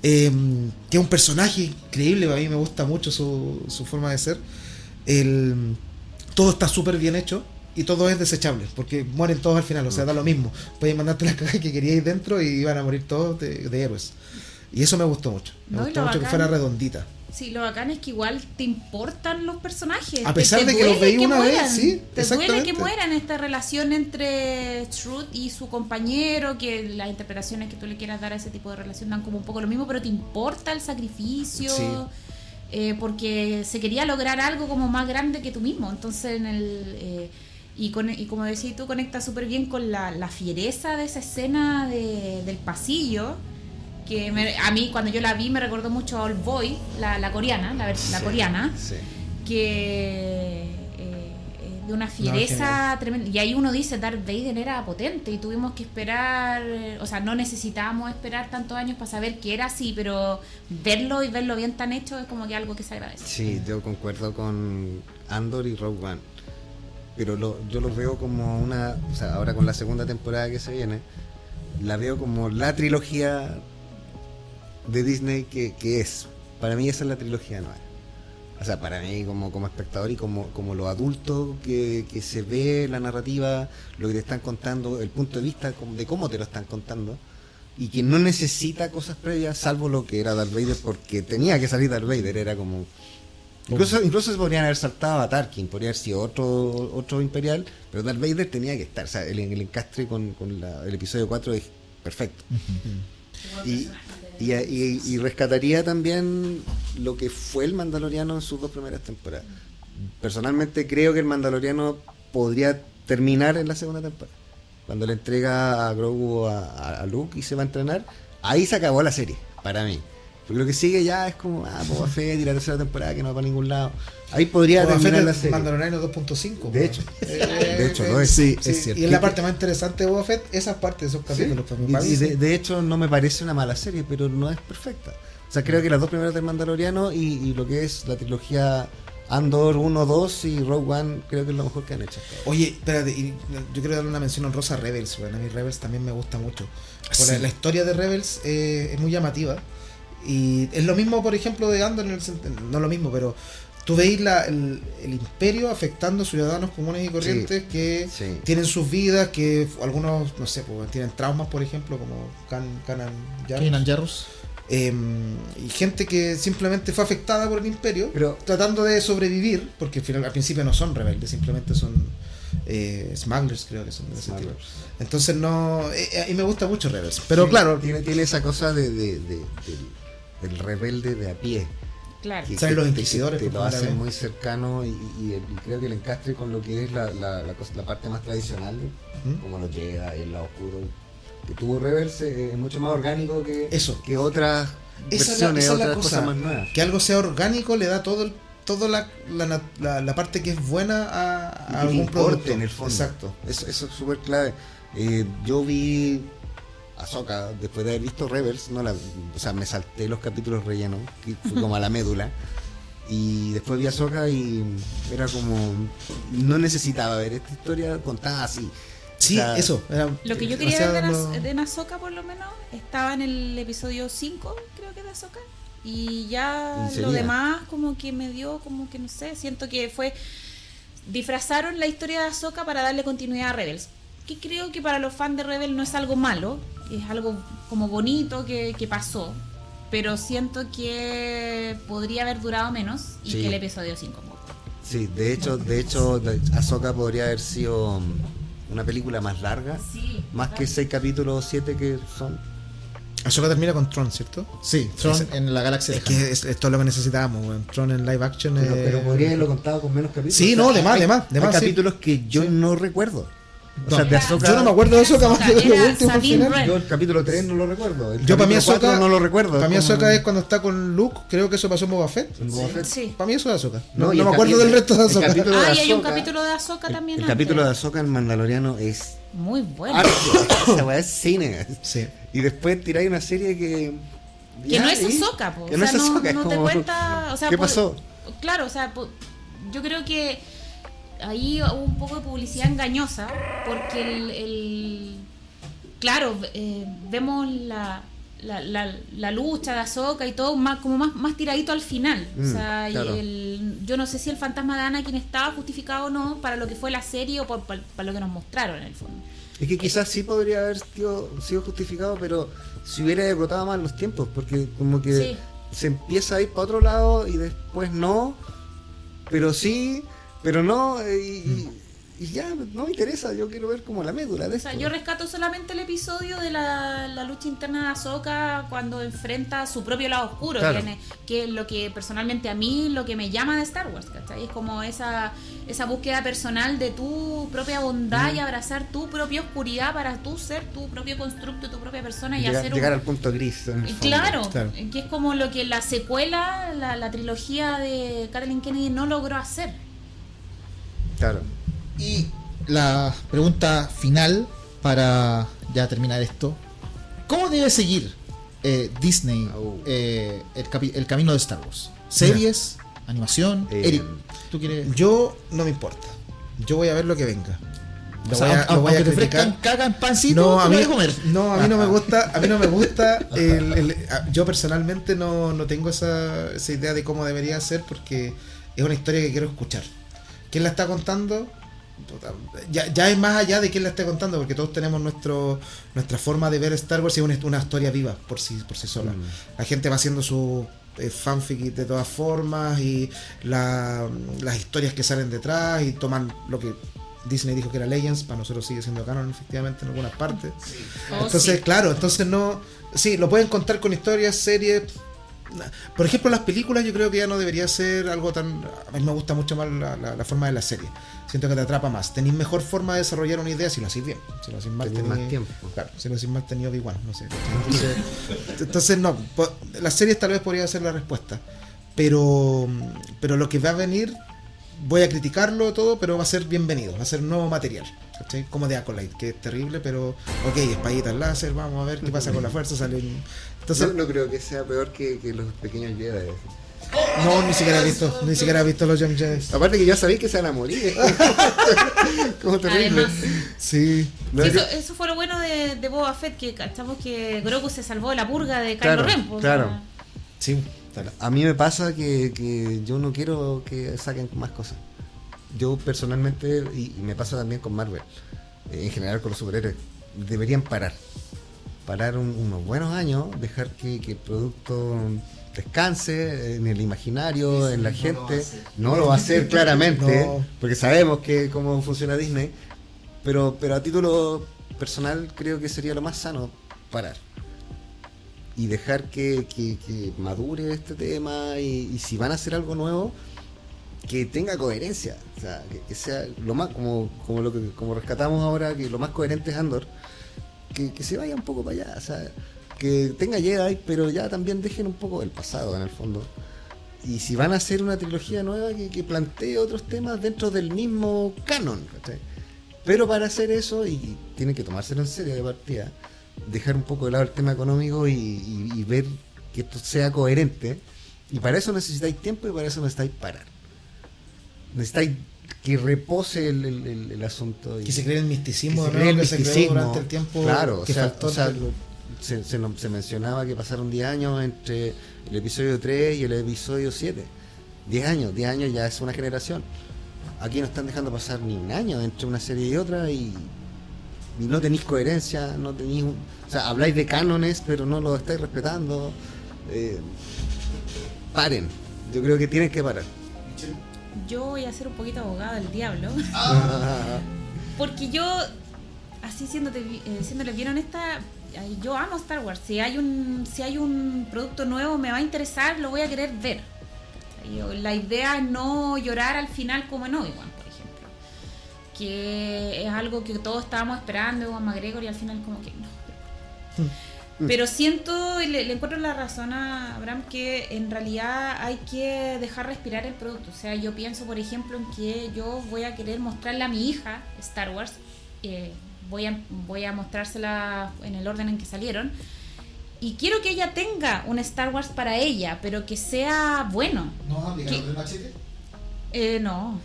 Que es un personaje increíble, a mí me gusta mucho su forma de ser. Todo está súper bien hecho y todo es desechable porque mueren todos al final, o sea, da lo mismo. Pueden mandarte la caja que queríais dentro y iban a morir todos de héroes. Y eso me gustó mucho. Me gustó mucho que fuera redondita. Sí, lo bacán es que igual te importan los personajes. A pesar de que los veí una vez, sí, te duele que mueran, esta relación entre Truth y su compañero, que las interpretaciones que tú le quieras dar a ese tipo de relación dan como un poco lo mismo, pero te importa el sacrificio, sí. Porque se quería lograr algo como más grande que tú mismo. Entonces, y como decías tú, conecta súper bien con la fiereza de esa escena del pasillo. Que a mí cuando yo la vi me recordó mucho a Old Boy, la coreana, la coreana, sí. Que de una fiereza tremenda. Y ahí uno dice, Darth Vader era potente y tuvimos que esperar, o sea, no necesitábamos esperar tantos años para saber que era así, pero verlo bien tan hecho es como que algo que se agradece. Sí, yo concuerdo con Andor y Rogue One, pero yo los veo como o sea, ahora con la segunda temporada que se viene, la veo como la trilogía de Disney que es. Para mí esa es la trilogía nueva. O sea, para mí como espectador y como lo adulto que se ve la narrativa, lo que te están contando, el punto de vista de cómo te lo están contando, y que no necesita cosas previas, salvo lo que era Darth Vader, porque tenía que salir Darth Vader, era como... Incluso se podrían haber saltado a Tarkin, podría haber sido otro imperial, pero Darth Vader tenía que estar. O sea, el encastre con el episodio 4 es perfecto. Y rescataría también lo que fue el Mandaloriano en sus 2 primeras temporadas. Personalmente creo que el Mandaloriano podría terminar en la segunda temporada. Cuando le entrega a Grogu a Luke y se va a entrenar, ahí se acabó la serie, para mí. Porque lo que sigue ya es como, Boba Fett y la tercera temporada que no va para ningún lado. Ahí podría Boba terminar Fett la serie. Mandaloriano 2.5. De hecho, lo es. Sí, es cierto. Y es la parte más interesante de Boba Fett, esa parte de esos capítulos. ¿Sí? De hecho, no me parece una mala serie, pero no es perfecta. O sea, creo que las 2 primeras del Mandaloriano y lo que es la trilogía Andor 1, 2 y Rogue One, creo que es lo mejor que han hecho. Oye, espérate, yo quiero darle una mención honrosa a Rebels. Bueno, a mí Rebels también me gusta mucho. Sí. La historia de Rebels es muy llamativa. Y es lo mismo, por ejemplo, de Andor, no lo mismo, pero tú veis el imperio afectando a ciudadanos comunes y corrientes que tienen sus vidas, que algunos, no sé, pues, tienen traumas, por ejemplo, como Kanan Jarrus. y gente que simplemente fue afectada por el imperio, Pero- tratando de sobrevivir, porque al principio no son rebeldes, simplemente son smugglers, creo que son de ese tipo. Entonces no, a mí me gusta mucho Rebels, pero Sí, claro, tiene esa cosa del rebelde de a pie. Claro. Que- Salen los que inquisidores te por lo primera hacen vez. muy cercano y creo que el encastre con lo que es la parte más tradicional, como los Jedi, el lado oscuro, que tuvo Rebels es mucho más orgánico que, Eso. que otras esa versiones, es la otras cosa, cosas más nuevas. que algo sea orgánico le da toda la parte que es buena a Y que algún importe producto. en el fondo. Exacto. Eso es súper clave. Yo vi Ahsoka después de haber visto Rebels, o sea, me salté los capítulos rellenos, que fui como a la médula. Y después vi Ahsoka y era como, no necesitaba ver esta historia contada así. Sí, O sea, eso. Era Lo que yo quería ver demasiado- de Ahsoka, por lo menos, estaba en el episodio 5, creo que de Ahsoka. Y ya ¿En serio? lo demás, como que me dio, como que no sé, siento que disfrazaron la historia de Ahsoka para darle continuidad a Rebels. Que creo que para los fans de Rebels no es algo malo, es algo como bonito que pasó. Pero siento que podría haber durado menos y Sí. que el episodio 5 muerto. Sí, de hecho, Ahsoka podría haber sido una película más larga, Sí, más que 6 capítulos, 7 que son. Ahsoka termina con Tron, ¿cierto? Sí, Tron Ese- en la galaxia Es lejana. que es todo lo que necesitábamos, weón. Tron en live action. Pero podría haberlo contado con menos capítulos. Sí, no, de más, hay- de más, hay sí. capítulos que yo no recuerdo. O No. sea, de Ahsoka, Yo no me acuerdo de Ahsoka más que de lo Era último al Sabine final. Wren. yo el capítulo 3 no lo recuerdo. El Yo para mí capítulo 4 Ahsoka no lo recuerdo. Para mí como- Ahsoka es cuando está con Luke, creo que eso pasó en Boba Fett. en Boba Fett. Sí. Para mí eso es Ahsoka. No, y no el me acuerdo capítulo- del resto de el Ahsoka. capítulo de Ah, y hay un Ahsoka- capítulo de Ahsoka también. El antes. capítulo de Ahsoka en Mandaloriano es Muy bueno. arte. Esa weá es cine. Sí. Y después tiráis una serie que. Que ya, no es ¿y? Ahsoka, po. Que O no sea, es Ahsoka, es no te como- cuenta. O sea, ¿Qué po- pasó? Claro, o sea, yo creo que ahí hubo un poco de publicidad engañosa, porque claro, vemos la lucha de Ahsoka y todo como más tiradito al final. O sea, claro. yo no sé si el fantasma de Anakin estaba justificado o no para lo que fue la serie o para lo que nos mostraron en el fondo. Es que quizás sí podría haber sido justificado, pero si hubiera agotado más los tiempos, porque como que Sí. se empieza a ir para otro lado y después no, pero sí, pero no, y ya no me interesa, yo quiero ver como la médula de O esto. sea, yo rescato solamente el episodio de la lucha interna de Ahsoka cuando enfrenta su propio lado oscuro, Claro. que es lo que personalmente a mí lo que me llama de Star Wars, ¿cachai? Es como esa búsqueda personal de tu propia bondad y abrazar tu propia oscuridad para tú ser tu propio constructo y tu propia persona y hacer llegar al punto gris. En el fondo. Claro, Claro. que es como lo que la secuela, la trilogía de Kathleen Kennedy no logró hacer. Claro. Y la pregunta final para ya terminar esto. ¿Cómo debe seguir Disney el camino de Star Wars? ¿Series? ¿Animación? Eric, ¿tú quieres...? Yo no me importa. Yo voy a ver lo que venga. O sea, aunque te ofrezcan caga en pancito, No, tú a lo mí, vas a comer. no, a mí no me gusta, yo personalmente no tengo esa idea de cómo debería ser porque es una historia que quiero escuchar. ¿Quién la está contando? Puta, ya es más allá de quién la esté contando, porque todos tenemos nuestra forma de ver Star Wars y es una historia viva por sí sola. La gente va haciendo su fanfic de todas formas y las historias que salen detrás y toman lo que Disney dijo que era Legends, para nosotros sigue siendo canon efectivamente en algunas partes. Oh, Entonces, sí. claro, entonces no, sí, lo pueden contar con historias, series. Por ejemplo, las películas yo creo que ya no debería ser algo tan... A mí me gusta mucho más la forma de la serie. Siento que te atrapa más. Tenéis mejor forma de desarrollar una idea si lo hacéis bien. Si lo hacéis mal, Tenéis más tiempo. Claro, si lo hacéis mal, tenéis Obi-Wan, no sé. Entonces no, las series tal vez podría ser la respuesta. Pero lo que va a venir, voy a criticarlo todo, pero va a ser bienvenido. Va a ser nuevo material. ¿Cachai? Como de Acolyte, que es terrible, pero ok, espaguitas láser, vamos a ver qué pasa con la fuerza. Salen... Entonces, No creo que sea peor que los pequeños Jedi. no, ni siquiera he visto los Young Jedi. Aparte que ya sabéis que se van a morir. Como terrible. Además, Sí. No, sí, yo- eso fue lo bueno de Boba Fett, que cachamos que Grogu se salvó de la purga de Kylo Claro, Ren. pues, claro. o sea, Sí, tal. A mí me pasa que yo no quiero que saquen más cosas. Yo personalmente, y me pasa también con Marvel, en general con los superhéroes, deberían parar. parar unos buenos años, dejar que el producto descanse en el imaginario, en la gente. No lo va a hacer claramente, No. porque sabemos que cómo funciona Disney, pero a título personal creo que sería lo más sano parar y dejar que madure este tema y si van a hacer algo nuevo, que tenga coherencia, o sea, que sea lo más como rescatamos ahora, que lo más coherente es Andor, que se vaya un poco para allá, o sea, que tenga Jedi, pero ya también dejen un poco del pasado en el fondo. Y si van a hacer una trilogía nueva, que plantee otros temas dentro del mismo canon, ¿cachai? Pero para hacer eso, y tienen que tomárselo en serio de partida, dejar un poco de lado el tema económico y ver que esto sea coherente. Y para eso necesitáis tiempo y para eso necesitáis parar. Necesitáis que repose el asunto. Que se cree el misticismo que de se cree nuevo el que se creó misticismo. durante el tiempo Claro, que faltó. se mencionaba que pasaron 10 años entre el episodio 3 y el episodio 7. 10 años ya es una generación. Aquí no están dejando pasar ni un año entre una serie y otra y no tenéis coherencia, no tenéis o sea, habláis de cánones pero no lo estáis respetando. Paren, yo creo que tienen que parar. Yo voy a ser un poquito abogada del diablo. Porque yo, así siéndoles bien honesta, yo amo Star Wars. Si hay un producto nuevo, me va a interesar, lo voy a querer ver. La idea es no llorar al final como en Obi-Wan, por ejemplo. Que es algo que todos estábamos esperando, Ewan McGregor, y al final como que no. Pero siento, le encuentro la razón a Abraham, que en realidad hay que dejar respirar el producto. O sea, yo pienso, por ejemplo, en que yo voy a querer mostrarle a mi hija Star Wars. Voy a mostrársela en el orden en que salieron. Y quiero que ella tenga un Star Wars para ella, pero que sea bueno. ¿No vas a aplicar el machete? No.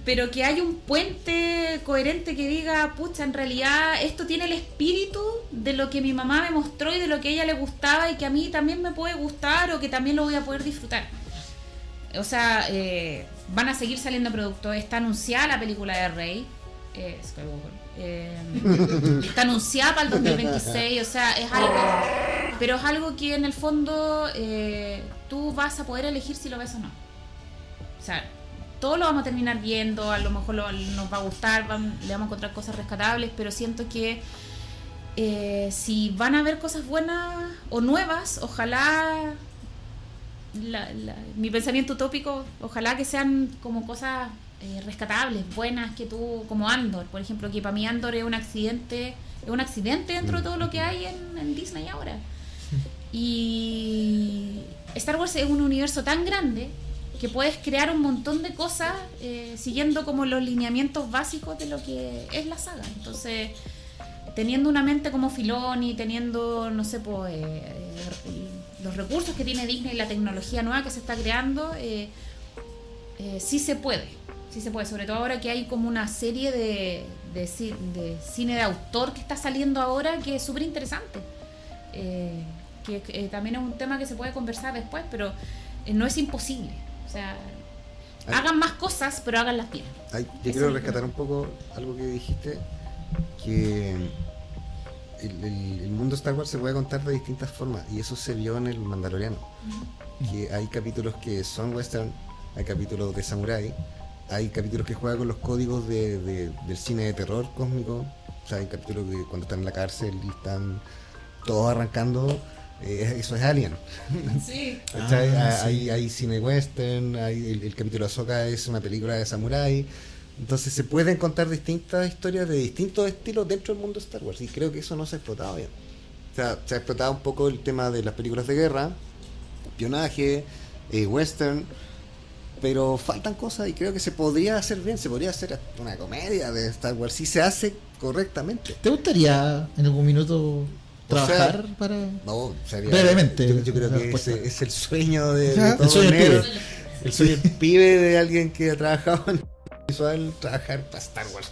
Pero que haya un puente coherente que diga, pucha, en realidad esto tiene el espíritu de lo que mi mamá me mostró y de lo que a ella le gustaba y que a mí también me puede gustar o que también lo voy a poder disfrutar. O sea, van a seguir saliendo productos. Está anunciada la película de Rey, Skywalker. Está anunciada para el 2026, o sea, es algo... Pero es algo que en el fondo tú vas a poder elegir si lo ves o no. O sea, todo lo vamos a terminar viendo, a lo mejor nos va a gustar, le vamos a encontrar cosas rescatables, pero siento que si van a haber cosas buenas o nuevas, ojalá, mi pensamiento utópico, ojalá que sean como cosas rescatables, buenas, que tú, como Andor, por ejemplo, que para mí Andor es un accidente dentro de todo lo que hay en Disney ahora. Y Star Wars es un universo tan grande que puedes crear un montón de cosas siguiendo como los lineamientos básicos de lo que es la saga. Entonces, teniendo una mente como Filoni, teniendo, no sé, los recursos que tiene Disney, la tecnología nueva que se está creando, sí se puede, sobre todo ahora que hay como una serie de cine de autor que está saliendo ahora, que es súper interesante, que también es un tema que se puede conversar después, pero no es imposible. O sea, hagan más cosas, pero háganlas bien. Yo quiero rescatar un poco algo que dijiste, que el mundo Star Wars se puede contar de distintas formas, y eso se vio en el Mandaloriano. Que hay capítulos que son western, hay capítulos de samurai, hay capítulos que juegan con los códigos del cine de terror cósmico. O sea, hay capítulos que cuando están en la cárcel y están todos arrancando, eso es Alien. Sí. Hay cine western, el capítulo de Ahsoka es una película de samurái. Entonces se pueden contar distintas historias de distintos estilos dentro del mundo de Star Wars, y creo que eso no se ha explotado bien. O sea, se ha explotado un poco el tema de las películas de guerra, espionaje, western, pero faltan cosas y creo que se podría hacer bien. Se podría hacer una comedia de Star Wars si se hace correctamente. ¿Te gustaría en algún minuto trabajar para...? No, sería, brevemente. Yo creo que ese es el sueño de ¿Ya? todo El sueño del negro. pibe. El sueño del pibe de alguien que ha trabajado en visual, trabajar para Star Wars.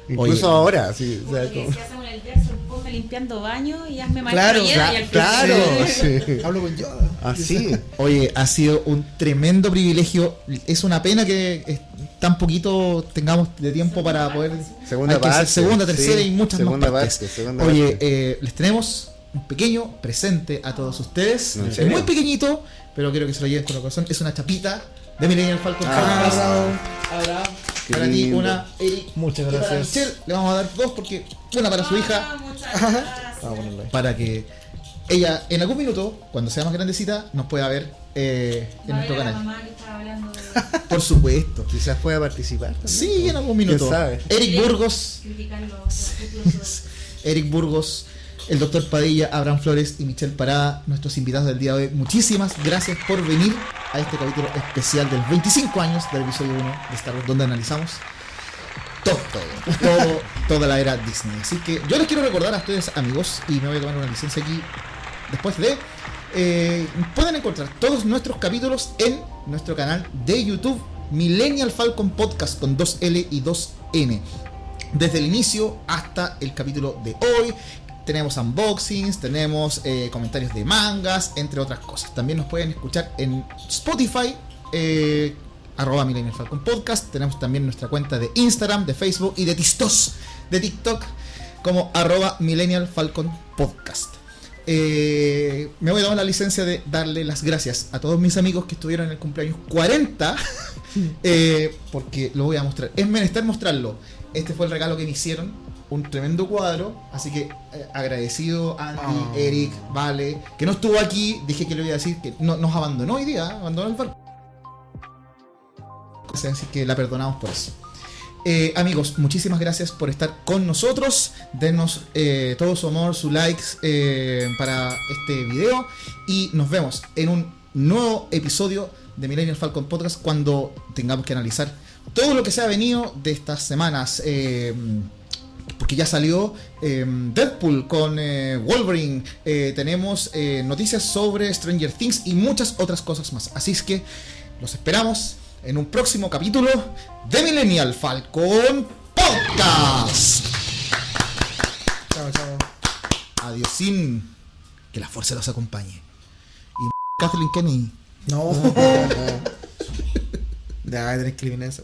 Incluso ahora, sí. O sea, Porque como... si hacemos el verso, ponme limpiando baño y hazme maestro Claro, Jedi, y al claro, final- sí. Hablo con Yoda. Así. Oye, ha sido un tremendo privilegio. Es una pena que tan poquito tengamos de tiempo para poder... Segunda hay que hacer parte, segunda, tercera sí, y muchas segunda más partes. parte, segunda Oye, parte. les tenemos un pequeño presente a todos ustedes. ¿En Es serio? muy pequeñito, pero quiero que se lo lleven con el corazón. Es una chapita de Millennial Falcon. Qué Para ti, lindo. una, Eric. Muchas y para gracias. Michelle, le vamos a dar 2 porque una para su hija, Muchas gracias. Vamos a ponerlo ahí. para que ella en algún minuto, cuando sea más grandecita, nos pueda ver en nuestro canal. Mamá que estaba hablando de Por supuesto. Quizás pueda participar también. Sí, en algún minuto. ¿Quién sabe? Eric Burgos, criticar los títulos. Eric Burgos, el doctor Padilla, Abraham Flores y Michelle Parada, nuestros invitados del día de hoy. Muchísimas gracias por venir a este capítulo especial del 25 años del episodio 1 de Star Wars, donde analizamos toda la era Disney. Así que yo les quiero recordar a ustedes, amigos, y me voy a tomar una licencia aquí después de... pueden encontrar todos nuestros capítulos en nuestro canal de YouTube, Millennial Falcon Podcast, con 2L y 2N. Desde el inicio hasta el capítulo de hoy. Tenemos unboxings, tenemos comentarios de mangas, entre otras cosas. También nos pueden escuchar en Spotify, @ Millennial Falcon Podcast. Tenemos también nuestra cuenta de Instagram, de Facebook y de TikTok, como @ Millennial Falcon Podcast. Me voy a tomar la licencia de darle las gracias a todos mis amigos que estuvieron en el cumpleaños 40, porque lo voy a mostrar. Es menester mostrarlo. Este fue el regalo que me hicieron, un tremendo cuadro, así que agradecido a Andy, Eric, Vale, que no estuvo aquí. Dije que le voy a decir que nos abandonó hoy día, abandonó el barco, así que la perdonamos por eso. Amigos, muchísimas gracias por estar con nosotros. Denos todo su amor, su likes para este video. Y nos vemos en un nuevo episodio de Millennial Falcon Podcast cuando tengamos que analizar todo lo que se ha venido de estas semanas. Porque ya salió Deadpool con Wolverine. Tenemos noticias sobre Stranger Things y muchas otras cosas más. Así es que los esperamos en un próximo capítulo de Millennial Falcon Podcast. Chao, chao. Adiosín. Que la fuerza los acompañe. Y Kathleen Kennedy. No. Ya, tenés que eliminar esa.